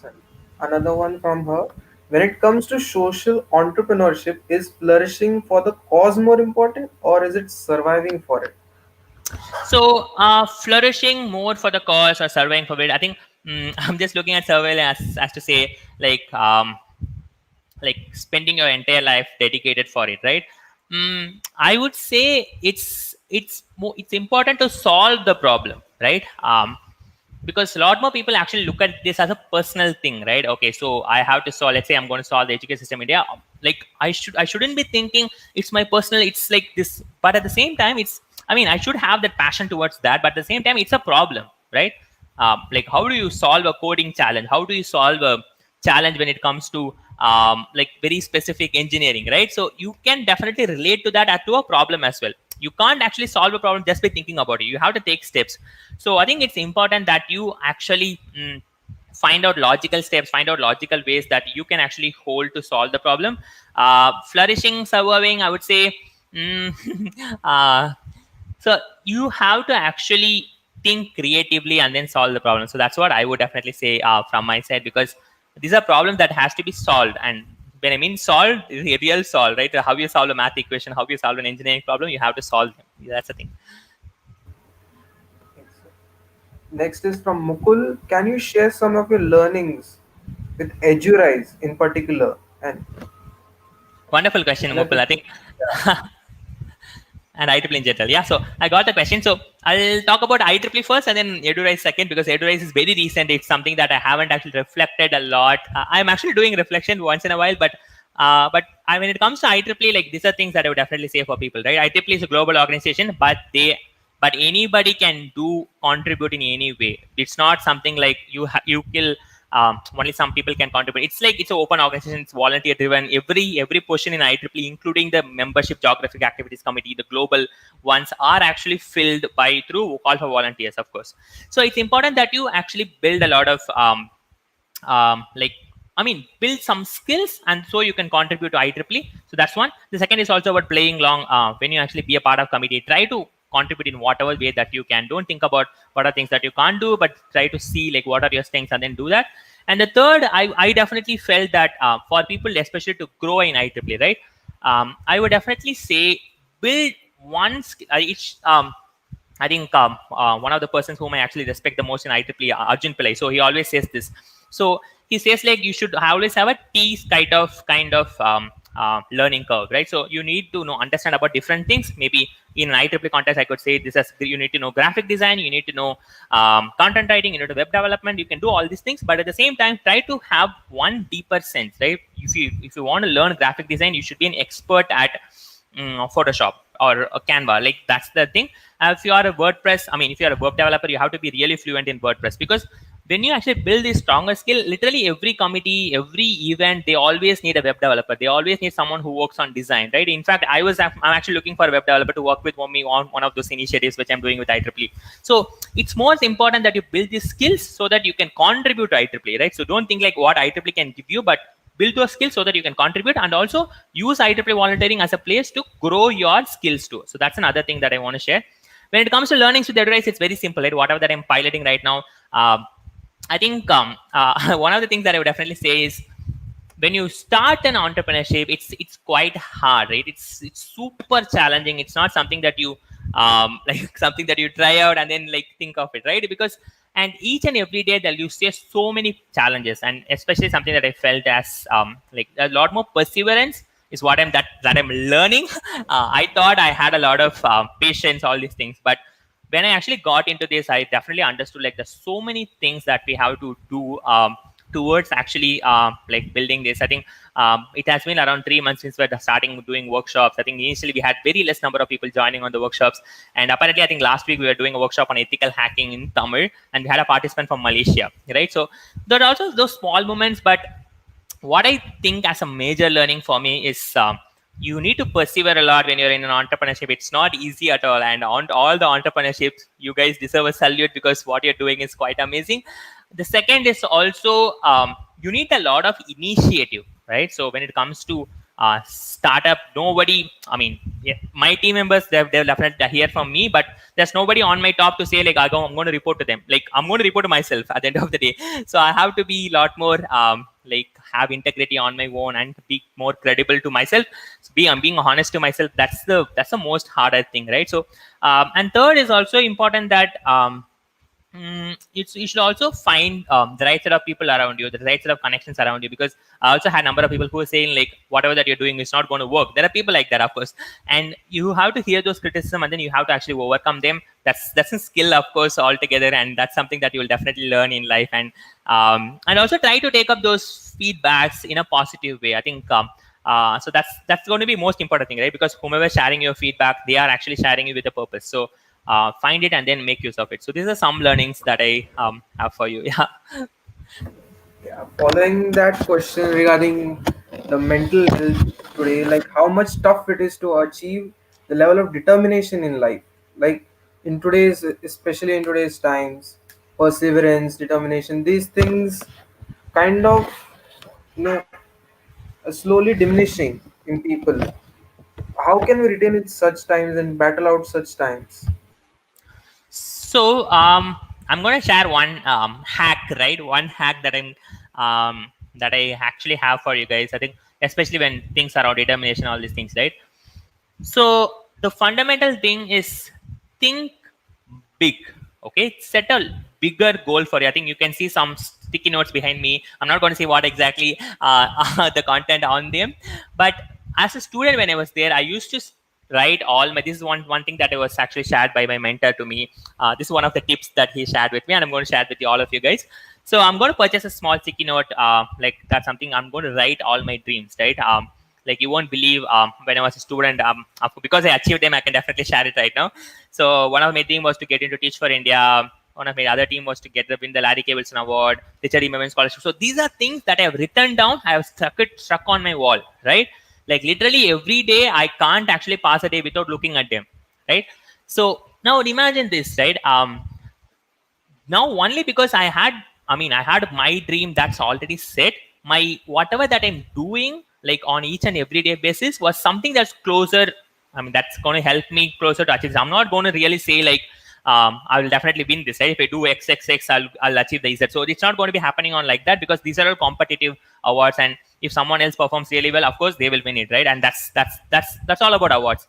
Sorry. Another one from her. When it comes to social entrepreneurship, is flourishing for the cause more important or is it surviving for it? So flourishing more for the cause or surveying for it, I think I'm just looking at survey as to say like spending your entire life dedicated for it, right? I would say it's important to solve the problem, right? Because a lot more people actually look at this as a personal thing, right? Okay, so I have to solve, let's say I'm going to solve the education system in India. Like I shouldn't be thinking it's my personal, it's like this. But at the same time, I mean, I should have that passion towards that, but at the same time it's a problem, right? Like how do you solve a coding challenge? How do you solve a challenge when it comes to like very specific engineering, right? So you can definitely relate to that to a problem as well. You can't actually solve a problem just by thinking about it. You have to take steps. So I think it's important that you actually find out logical steps, find out logical ways that you can actually hold to solve the problem. Flourishing, surviving, I would say, mm, uh, so you have to actually think creatively and then solve the problem. So that's what I would definitely say from my side, because these are problems that has to be solved. And when I mean solved, is a real solve, right? How you solve a math equation, how you solve an engineering problem, you have to solve them. That's the thing. Next is from Mukul. Can you share some of your learnings with EduRise in particular? And Wonderful question, another Mukul. thing, I think yeah, and IEEE in general. Yeah, so I got the question. So I'll talk about IEEE first and then EduRise second, because EduRise is very recent. It's something that I haven't actually reflected a lot. I'm actually doing reflection once in a while, but when it comes to IEEE, like these are things that I would definitely say for people, right? IEEE is a global organization, but anybody can do contribute in any way. It's not something like you kill only some people can contribute. It's like it's an open organization. It's volunteer driven. Every position in IEEE, including the membership geographic activities committee, the global ones, are actually filled by through call for volunteers, of course. So it's important that you actually build a lot of like build some skills, and so you can contribute to IEEE. So that's one. The second is also about playing long. When you actually be a part of committee, try to contribute in whatever way that you can. Don't think about what are things that you can't do, but try to see like what are your strengths and then do that. And the third, I definitely felt that for people, especially to grow in IEEE, right? I would definitely say build one skill each. I think one of the persons whom I actually respect the most in IEEE, Arjun Pillai. So he always says this. So he says like you should always have a T kind of learning curve, right? So you need to understand about different things. Maybe in an IEEE context, I could say this as you need to know graphic design, you need to know content writing, you know, web development. You can do all these things, but at the same time, try to have one deeper sense, right? If you want to learn graphic design, you should be an expert at Photoshop or a Canva. Like that's the thing. If you are a WordPress, if you are a web developer, you have to be really fluent in WordPress, because when you actually build this stronger skill, literally every committee, every event, they always need a web developer. They always need someone who works on design, right? In fact, I'm actually looking for a web developer to work with me on one of those initiatives which I'm doing with IEEE. So it's most important that you build these skills so that you can contribute to IEEE, right? So don't think like what IEEE can give you, but build those skills so that you can contribute, and also use IEEE volunteering as a place to grow your skills too. So that's another thing that I want to share. When it comes to learnings with EduRise, it's very simple, right? Whatever that I'm piloting right now, I think one of the things that I would definitely say is when you start an entrepreneurship, it's quite hard, right? It's super challenging. It's not something that you like something that you try out and then like think of it, right? Because and each and every day you see so many challenges, and especially something that I felt as like a lot more perseverance is what I'm learning. I thought I had a lot of patience, all these things, but when I actually got into this, I definitely understood like there's so many things that we have to do towards actually like building this. I think it has been around 3 months since we're starting doing workshops. I think initially we had very less number of people joining on the workshops, and apparently I think last week we were doing a workshop on ethical hacking in Tamil, and we had a participant from Malaysia, right? So there are also those small moments, but what I think as a major learning for me is you need to persevere a lot when you're in an entrepreneurship. It's not easy at all. And on all the entrepreneurships, you guys deserve a salute because what you're doing is quite amazing. The second is also you need a lot of initiative, right? So when it comes to startup, nobody, I mean, yeah, my team members, they've definitely hear from me, but there's nobody on my top to say like, I'm going to report to them. Like, I'm going to report to myself at the end of the day. So I have to be a lot more like have integrity on my own and be more credible to myself. So I'm being honest to myself. That's the most harder thing, right? So and third is also important that you should also find the right set of people around you, the right set of connections around you, because I also had a number of people who are saying like whatever that you're doing is not going to work. There are people like that, of course, and you have to hear those criticism and then you have to actually overcome them. That's a skill, of course, altogether, and that's something that you will definitely learn in life. And also try to take up those feedbacks in a positive way. I think so that's going to be most important thing, right? Because whomever sharing your feedback, they are actually sharing it with a purpose. So find it and then make use of it. So these are some learnings that I have for you. Yeah. Yeah, following that question regarding the mental health today, like how much tough it is to achieve the level of determination in life. Like in today's, especially in today's times, perseverance, determination, these things kind of, you know, slowly diminishing in people. How can we retain it such times and battle out such times? So I'm going to share one hack, right? One hack that I actually have for you guys. I think especially when things are about determination, all these things, right? So the fundamental thing is think big. Okay, set a bigger goal for you. I think you can see some sticky notes behind me. I'm not going to say what exactly the content on them, but as a student when I was there, I used to write all my. This is one thing that I was actually shared by my mentor to me. This is one of the tips that he shared with me, and I'm going to share it with you, all of you guys. So I'm going to purchase a small sticky note. Like that's something I'm going to write all my dreams, right? Like you won't believe when I was a student, because I achieved them, I can definitely share it right now. So one of my dream was to get into Teach for India. One of my other team was to win the Larry Cableson Award, the Cherry Memon Scholarship. So these are things that I have written down. I have struck on my wall, right? Like literally every day, I can't actually pass a day without looking at them, right? So now imagine this, right? Now only because I had my dream that's already set. My whatever that I'm doing, like on each and every day basis, was something that's closer. That's going to help me closer to achieve. I'm not going to really say like I will definitely win this, right? If I do XXX, I'll achieve the Z. So it's not going to be happening on like that, because these are all competitive awards, and if someone else performs really well, of course they will win it, right? And that's all about awards.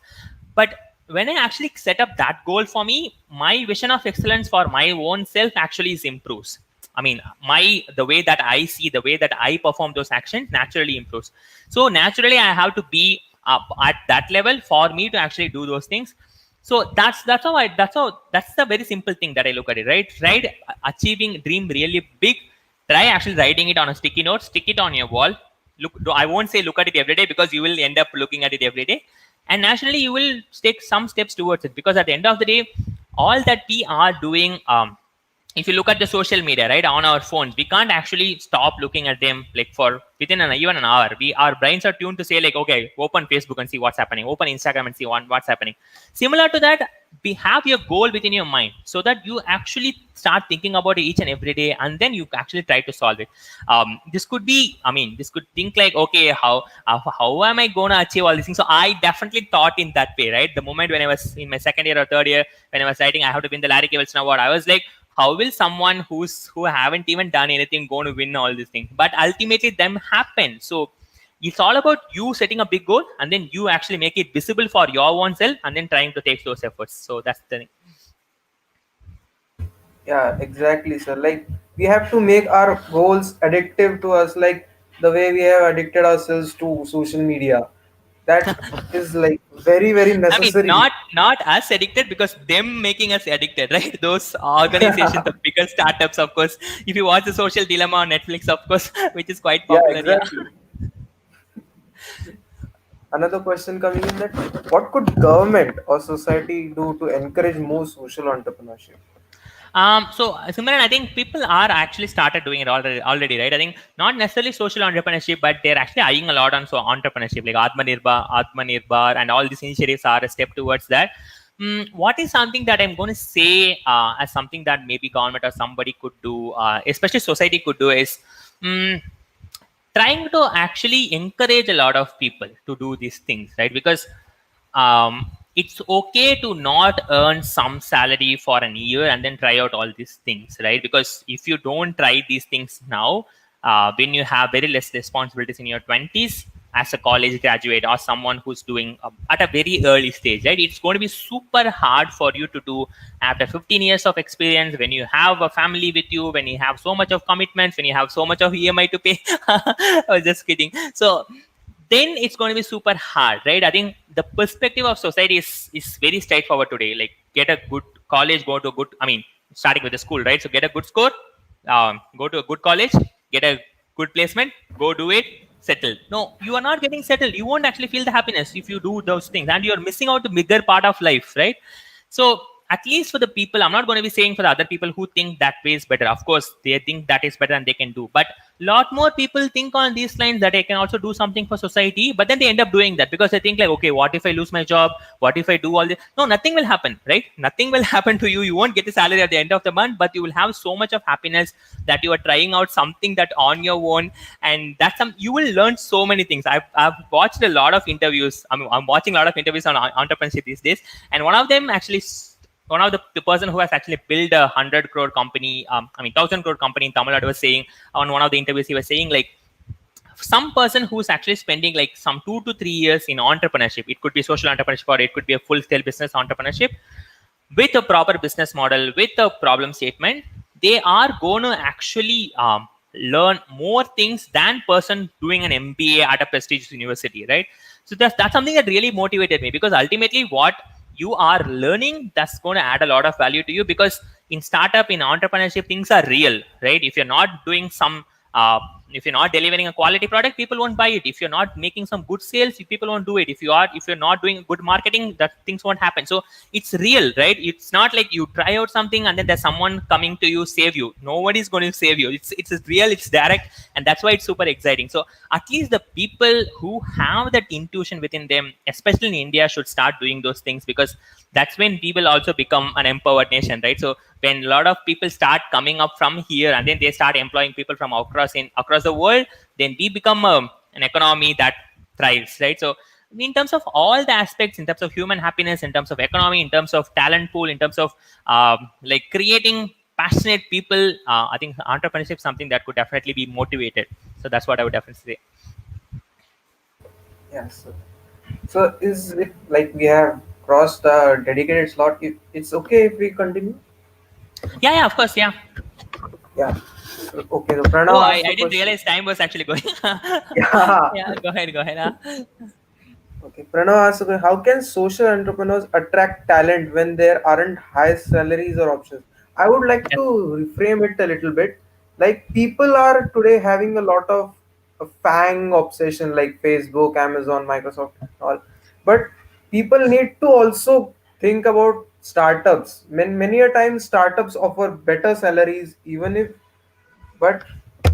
But when I actually set up that goal for me, my vision of excellence for my own self actually is improves. The way that I see, the way that I perform those actions naturally improves. So naturally, I have to be up at that level for me to actually do those things. So that's the very simple thing that I look at it, right? Right, achieving dream really big. Try actually writing it on a sticky note, stick it on your wall. I won't say look at it every day, because you will end up looking at it every day, and naturally you will take some steps towards it, because at the end of the day, all that we are doing, if you look at the social media, right, on our phones, we can't actually stop looking at them like for within even an hour. Our brains are tuned to say like, okay, open Facebook and see what's happening, open Instagram and see what's happening. Similar to that, we have your goal within your mind, so that you actually start thinking about it each and every day, and then you actually try to solve it. This could think like, okay, how am I going to achieve all these things? So I definitely thought in that way, right? The moment when I was in my second year or third year, when I was writing I have to win the Larry Cableson Award, I was like, how will someone who haven't even done anything going to win all these things? But ultimately them happen. So it's all about you setting a big goal, and then you actually make it visible for your own self, and then trying to take those efforts. So that's the thing. Yeah, exactly, sir. Like we have to make our goals addictive to us, like the way we have addicted ourselves to social media. That is like very, very I mean, necessary. not us addicted, because them making us addicted, right? Those organizations, the bigger startups, of course. If you watch the Social Dilemma on Netflix, of course, which is quite Yeah, popular, yeah. exactly. Another question coming in, that what could government or society do to encourage more social entrepreneurship? Simran, I think people are actually started doing it already, right? I think not necessarily social entrepreneurship, but they're actually eyeing a lot on entrepreneurship, like Atmanirbhar, and all these initiatives are a step towards that. What is something that I'm going to say as something that maybe government or somebody could do, especially society could do, is mm, trying to actually encourage a lot of people to do these things, right? Because it's okay to not earn some salary for an year and then try out all these things, right? Because if you don't try these things now, when you have very less responsibilities in your 20s as a college graduate or someone who's doing at a very early stage, right? It's going to be super hard for you to do after 15 years of experience, when you have a family with you, when you have so much of commitments, when you have so much of EMI to pay. I was just kidding. So then it's going to be super hard, right? I think the perspective of society is very straightforward today. Like, get a good college, go to a good, I mean, starting with the school, right? So get a good score, go to a good college, get a good placement, go do it, settle. No, you are not getting settled. You won't actually feel the happiness if you do those things, and you're missing out the bigger part of life, right? So at least for the people, I'm not going to be saying for the other people who think that way is better. Of course, they think that is better and they can do. But lot more people think on these lines, that I can also do something for society. But then they end up doing that because they think like, okay, what if I lose my job? What if I do all this? No, nothing will happen, right? Nothing will happen to you. You won't get the salary at the end of the month, but you will have so much of happiness that you are trying out something that on your own, and that's some you will learn so many things. I've watched a lot of interviews. I'm watching a lot of interviews on entrepreneurship these days, and one of them actually one of the person who has actually built a 100 crore company, 1,000 crore company in Tamil Nadu, was saying on one of the interviews, he was saying like, some person who's actually spending like some 2 to 3 years in entrepreneurship, it could be social entrepreneurship or it could be a full scale business entrepreneurship, with a proper business model, with a problem statement, they are going to actually learn more things than person doing an MBA at a prestigious university, right? So that's something that really motivated me, because ultimately what you are learning, that's going to add a lot of value to you. Because in startup, in entrepreneurship, things are real, right? If you're not doing some if you're not delivering a quality product, people won't buy it. If you're not making some good sales, people won't do it. If you're not doing good marketing, that things won't happen. So it's real, right? It's not like you try out something and then there's someone coming to you save you. Nobody's going to save you. It's real, it's direct, and that's why it's super exciting. So at least the people who have that intuition within them, especially in India, should start doing those things, because that's when we will also become an empowered nation, right? So when a lot of people start coming up from here and then they start employing people from across the world, then we become an economy that thrives, right? So in terms of all the aspects, in terms of human happiness, in terms of economy, in terms of talent pool, in terms of like creating passionate people, I think entrepreneurship is something that could definitely be motivated. So that's what I would definitely say. Yes. So is it like we have crossed the dedicated slot? It's okay if we continue? Yeah, of course, yeah. Yeah. So, okay, so Oh, Pranav asked I the didn't question. realize time was actually going. Yeah. Yeah, go ahead. Okay, Pranav asked the question, how can social entrepreneurs attract talent when there aren't high salaries or options? I would like to Yes. reframe it a little bit. Like people are today having a lot of a FANG obsession like Facebook, Amazon, Microsoft, and all. But people need to also think about startups. Many a time startups offer better salaries, even if, but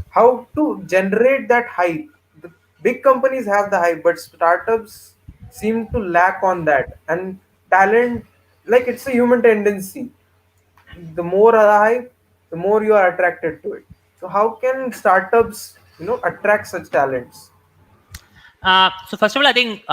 how to generate that hype? The big companies have the hype, but startups seem to lack on that. And talent, like it's a human tendency. The more the hype, the more you are attracted to it. So how can startups, attract such talents? So first of all, I think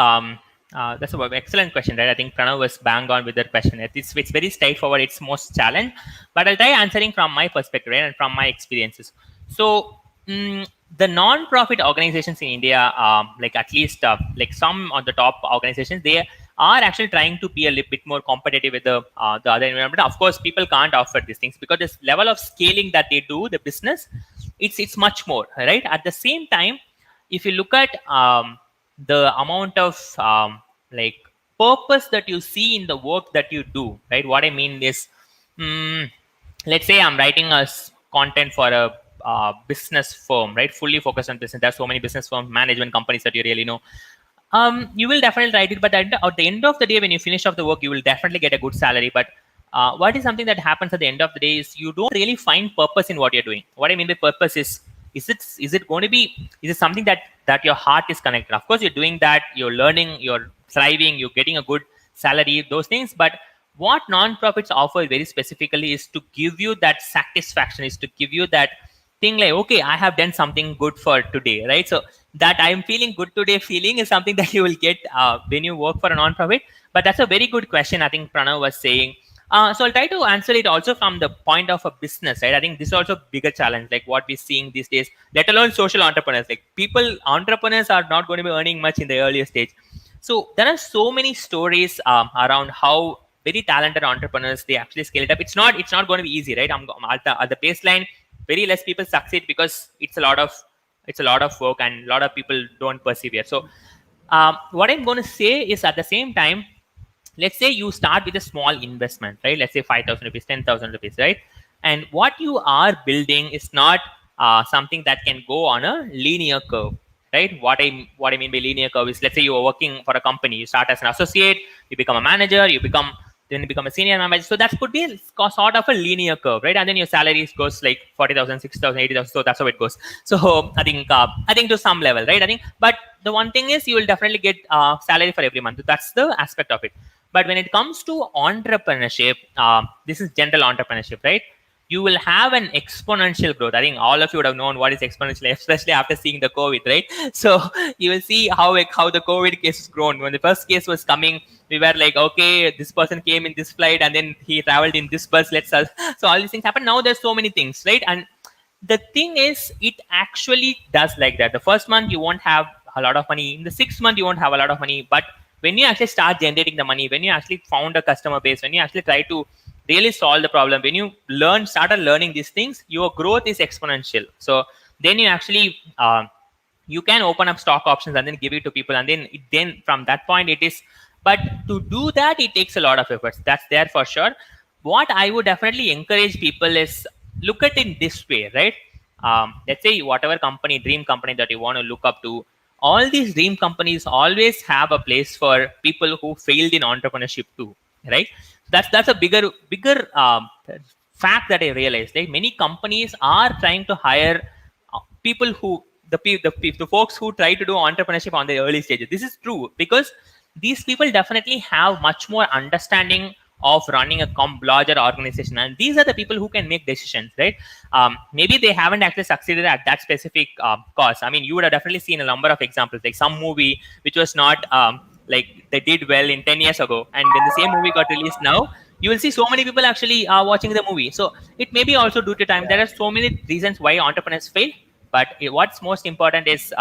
that's an excellent question, right? I think Pranav was bang on with that question. It's very straightforward. It's most challenge, but I'll try answering from my perspective, right, and from my experiences. So the non-profit organizations in India, like at least like some of the top organizations, they are actually trying to be a little bit more competitive with the other environment. Of course, people can't offer these things because this level of scaling that they do, the business, it's much more, right? At the same time, if you look at the amount of like purpose that you see in the work that you do, right? What I mean is, mm, let's say I'm writing content for a business firm, right? Fully focused on business. There's so many business firms, management companies that you really know. You will definitely write it, but at the end of the day, when you finish off the work, you will definitely get a good salary. But what is something that happens at the end of the day is you don't really find purpose in what you're doing. What I mean by purpose is it going to be, is it something that your heart is connected? Of course, you're doing that, you're learning, you're thriving, you're getting a good salary, those things. But what non-profits offer very specifically is to give you that satisfaction, is to give you that thing like, okay, I have done something good for today, right? So that I'm feeling good today feeling is something that you will get when you work for a non-profit. But that's a very good question, I think Pranav was saying. So I'll try to answer it also from the point of a business, right? I think this is also a bigger challenge, like what we're seeing these days, let alone social entrepreneurs. Like people, entrepreneurs are not going to be earning much in the earlier stage. So there are so many stories around how very talented entrepreneurs, they actually scale it up. It's not going to be easy, right? I'm at the baseline, very less people succeed because it's a lot of work and a lot of people don't persevere. So what I'm going to say is, at the same time, let's say you start with a small investment, right? Let's say 5,000 rupees, 10,000 rupees, right? And what you are building is not something that can go on a linear curve, right? What I mean by linear curve is, let's say you are working for a company, you start as an associate, you become a manager, then you become a senior manager. So that could be sort of a linear curve, right? And then your salary goes like 40,000, 60,000, 80,000. So that's how it goes. So I think to some level, right? I think, but the one thing is, you will definitely get salary for every month. That's the aspect of it. But when it comes to entrepreneurship, this is general entrepreneurship, right? You will have an exponential growth. I think all of you would have known what is exponential, especially after seeing the COVID, right? So you will see how the COVID case has grown. When the first case was coming, we were like, okay, this person came in this flight and then he traveled in this bus. So all these things happen. Now there's so many things, right? And the thing is, it actually does like that. The first month you won't have a lot of money. In the 6th month you won't have a lot of money. But when you actually start generating the money, when you actually found a customer base, when you actually try to really solve the problem, when you started learning these things, your growth is exponential. So then you actually you can open up stock options and then give it to people, and then from that point it is. But to do that, it takes a lot of efforts. That's there for sure. What I would definitely encourage people is, look at it in this way, right? Let's say whatever company, dream company that you want to look up to, all these dream companies always have a place for people who failed in entrepreneurship too, right? That's a bigger fact that I realized. Like many companies are trying to hire people who the folks who try to do entrepreneurship on the early stages. This is true because these people definitely have much more understanding of running a larger organization, and these are the people who can make decisions, right? Maybe they haven't actually succeeded at that specific cause. I mean, you would have definitely seen a number of examples, like some movie which was not like they did well in 10 years ago, and when the same movie got released now, you will see so many people actually watching the movie. So it may be also due to time. There are so many reasons why entrepreneurs fail, but what's most important is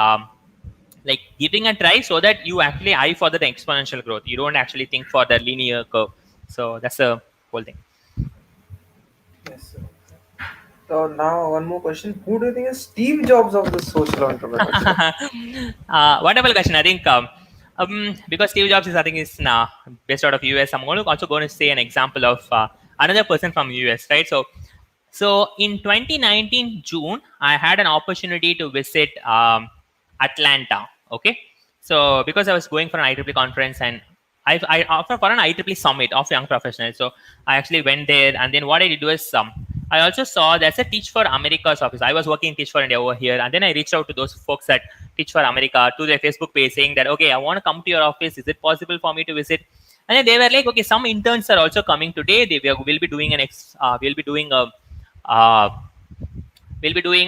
like giving a try, so that you actually eye for the exponential growth. You don't actually think for the linear curve. So that's the whole thing. Yes, sir. So now one more question: who do you think is Steve Jobs of the social entrepreneurship? Wonderful question. I think because Steve Jobs is, I think, is based out of US. I'm also going to say an example of another person from US, right? So in 2019 June, I had an opportunity to visit Atlanta. Okay, so because I was going for an IEEE conference, and I offered for an IEEE summit of young professionals. So I actually went there, and then what I did was I also saw there's a Teach for America's office. I was working in Teach for India over here, and then I reached out to those folks at Teach for America, to their Facebook page, saying that, okay, I want to come to your office. Is it possible for me to visit? And then they were like, okay, some interns are also coming today. Will be doing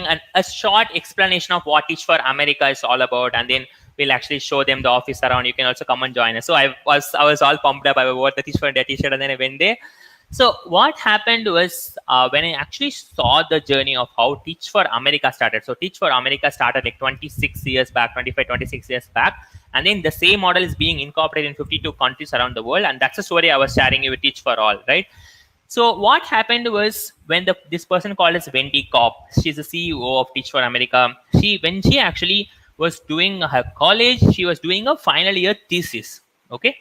uh, a short explanation of what Teach for America is all about, and then we'll actually show them the office around. You can also come and join us. So I was all pumped up. I wore the Teach for India t-shirt, and then I went there. So what happened was, when I actually saw the journey of how Teach for America started. So Teach for America started like 26 years back, 25, 26 years back. And then the same model is being incorporated in 52 countries around the world. And that's the story I was sharing you with Teach for All, right? So what happened was, when this person called as Wendy Kopp, she's the CEO of Teach for America. When she actually was doing her college. She was doing a final year thesis. Okay,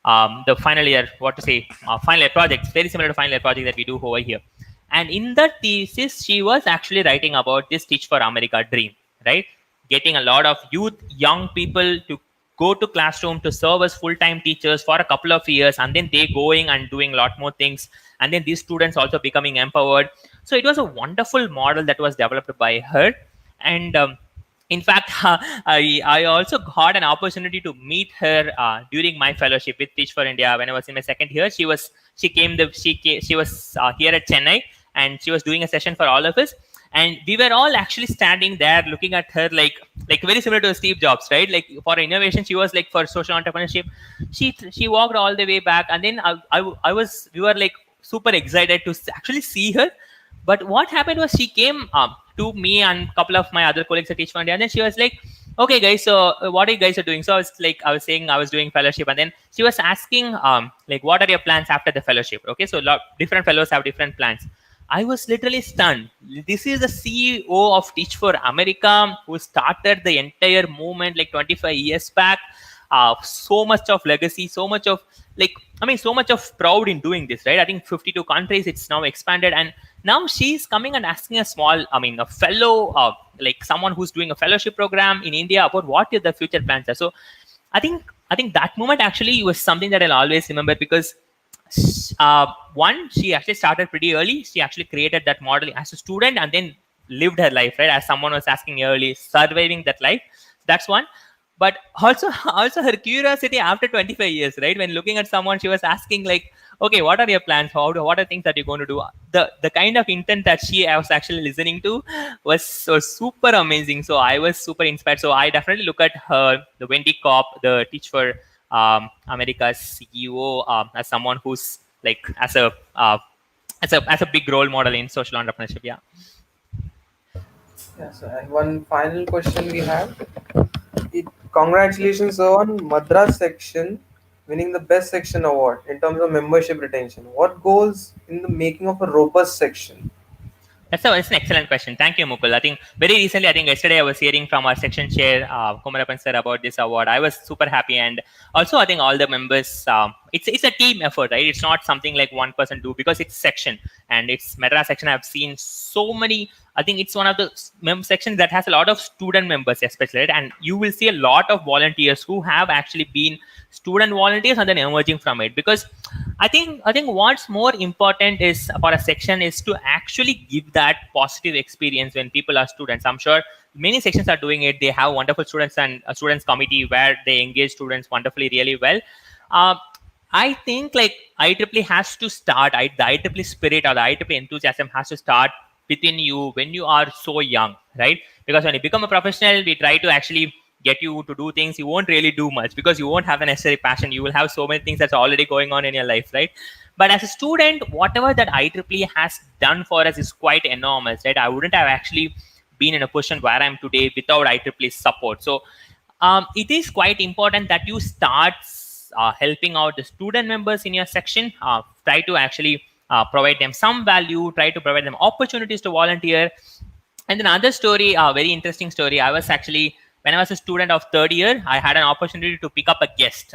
the final year, what to say, final year project, very similar to final year project that we do over here. And in that thesis, she was actually writing about this Teach for America dream, right? Getting a lot of youth, young people to go to classroom to serve as full-time teachers for a couple of years, and then they going and doing a lot more things, and then these students also becoming empowered. So it was a wonderful model that was developed by her. And in fact, I also got an opportunity to meet her during my fellowship with Teach for India. When I was in my second year, she was here at Chennai, and she was doing a session for all of us. And we were all actually standing there looking at her, like very similar to Steve Jobs, right? Like for innovation, she was like for social entrepreneurship. She walked all the way back, and then I was we were like super excited to actually see her. But what happened was she came to me and a couple of my other colleagues at Teach for India, and then she was like, "Okay, guys, so what are you guys are doing?" So I was saying I was doing fellowship, and then she was asking, like, "What are your plans after the fellowship?" Okay, so different fellows have different plans. I was literally stunned. This is the CEO of Teach for America who started the entire movement like 25 years back. So much of legacy, so much of so much of proud in doing this, right? I think 52 countries, it's now expanded. And now she's coming and asking a fellow, like someone who's doing a fellowship program in India about what is the future plans are. So I think that moment actually was something that I'll always remember, because one, she actually started pretty early. She actually created that model as a student and then lived her life, right? As someone was asking early, surviving that life. That's one. But also also her curiosity after 25 years, right? When looking at someone, she was asking like, okay, what are your plans? What are things that you're going to do? The kind of intent that I was actually listening to was so super amazing. So I was super inspired. So I definitely look at her, the Wendy Kopp, the Teach for America's CEO, as someone who's like as a big role model in social entrepreneurship. Yeah. Yes, and one final question we have. Congratulations on Madras section winning the best section award in terms of membership retention. What goes in the making of a robust section? It's an excellent question. Thank you, Mukul. I think very recently, I think yesterday, I was hearing from our section chair, Kumarapan sir, about this award. I was super happy, and also I think all the members. It's a team effort, right? It's not something like one person do, because it's section and it's Madras section. I've seen so many. I think it's one of the sections that has a lot of student members, especially, right? And you will see a lot of volunteers who have actually been student volunteers and then emerging from it, because I think what's more important is for a section is to actually give that positive experience when people are students. I'm sure many sections are doing it. They have wonderful students and a students committee where they engage students wonderfully, really well. Uh, I think like IEEE has to start. The IEEE spirit or the IEEE enthusiasm has to start within you when you are so young, right? Because when you become a professional, we try to actually get you to do things. You won't really do much because you won't have the necessary passion. You will have so many things that's already going on in your life, right? But as a student, whatever that IEEE has done for us is quite enormous, right? I wouldn't have actually been in a position where I'm today without IEEE's support. So it is quite important that you start helping out the student members in your section. Try to actually provide them some value, try to provide them opportunities to volunteer. And another story, a very interesting story. I was actually, when I was a student of third year, I had an opportunity to pick up a guest.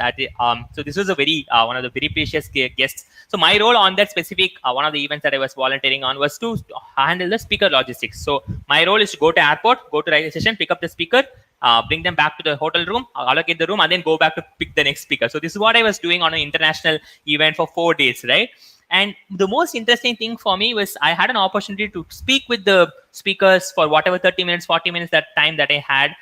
So this was a very one of the very precious guests. So my role on that specific one of the events that I was volunteering on was to handle the speaker logistics. So my role is to go to airport, go to railway station, pick up the speaker, bring them back to the hotel room, allocate the room, and then go back to pick the next speaker. So this is what I was doing on an international event for 4 days, right? And the most interesting thing for me was I had an opportunity to speak with the speakers for whatever 30 minutes, 40 minutes that time that I had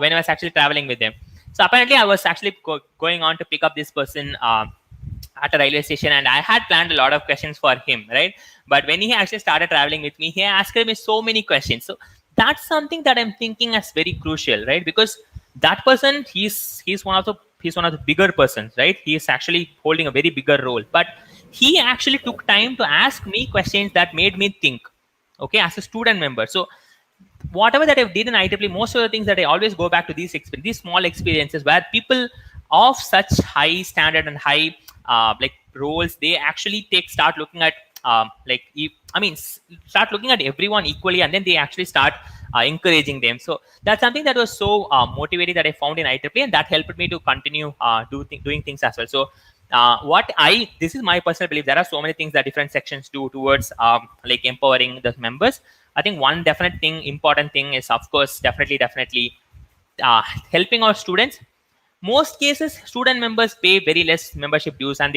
when I was actually traveling with them. So apparently I was actually going on to pick up this person at a railway station, and I had planned a lot of questions for him, right? But when he actually started traveling with me, he asked me so many questions. So that's something that I'm thinking as very crucial, right? Because that person, he's one of the bigger persons, right? He is actually holding a very bigger role, but he actually took time to ask me questions that made me think, okay, as a student member. So whatever that I did in IEEE, most of the things that I always go back to these small experiences where people of such high standard and high like roles, they actually start looking at start looking at everyone equally, and then they actually start encouraging them. So that's something that was so motivating that I found in IEEE, and that helped me to continue doing things as well. So what I this is my personal belief. There are so many things that different sections do towards like empowering the members. I think one definite thing, important thing is, of course, definitely uh, helping our students. Most cases student members pay very less membership dues, and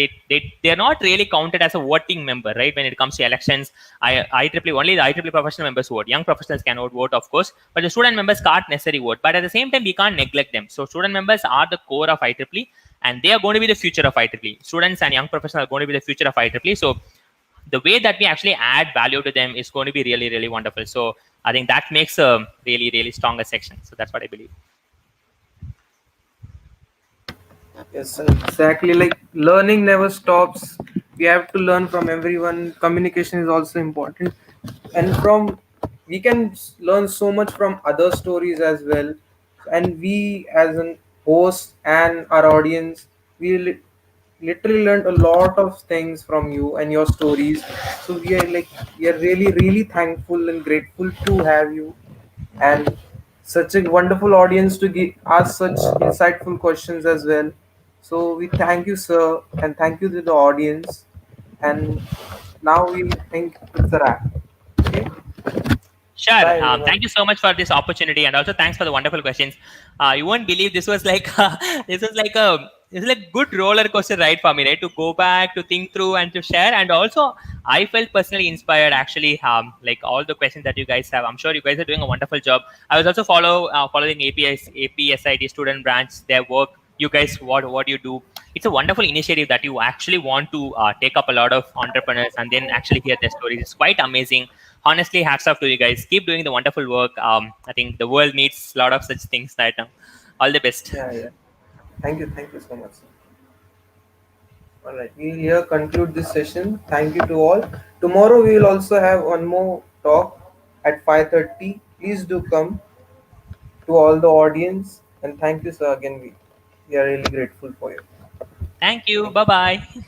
they're not really counted as a voting member, right? When it comes to elections, IEEE, only the IEEE professional members vote. Young professionals cannot vote, of course, but the student members can't necessarily vote. But at the same time, we can't neglect them. So student members are the core of IEEE, and they are going to be the future of IEEE. Students and young professionals are going to be the future of IEEE. So the way that we actually add value to them is going to be really, really wonderful. So I think that makes a really, really stronger section. So that's what I believe. Yes, exactly. Like learning never stops. We have to learn from everyone. Communication is also important, and from we can learn so much from other stories as well. And we, as an host and our audience, we literally learned a lot of things from you and your stories. So we are really really thankful and grateful to have you, and such a wonderful audience to ask such insightful questions as well. So we thank you, sir, and thank you to the audience. And now we think it's a wrap. Okay, Sure. bye everyone. Thank you so much for this opportunity, and also thanks for the wonderful questions. You won't believe this was like this is like good roller coaster ride for me, right? To go back, to think through, and to share. And also, I felt personally inspired. Actually, like all the questions that you guys have, I'm sure you guys are doing a wonderful job. I was also following APSIT student branch, their work. You guys, what you do? It's a wonderful initiative that you actually want to take up a lot of entrepreneurs and then actually hear their stories. It's quite amazing. Honestly, hats off to you guys. Keep doing the wonderful work. I think the world needs a lot of such things right now. All the best. Yeah, yeah. Thank you so much, sir. All right, we'll here conclude this session. Thank you to all. Tomorrow we will also have one more talk at 5:30. Please do come to all the audience, and thank you, sir. Again, we are really grateful for you. Thank you. Thank Bye you. bye.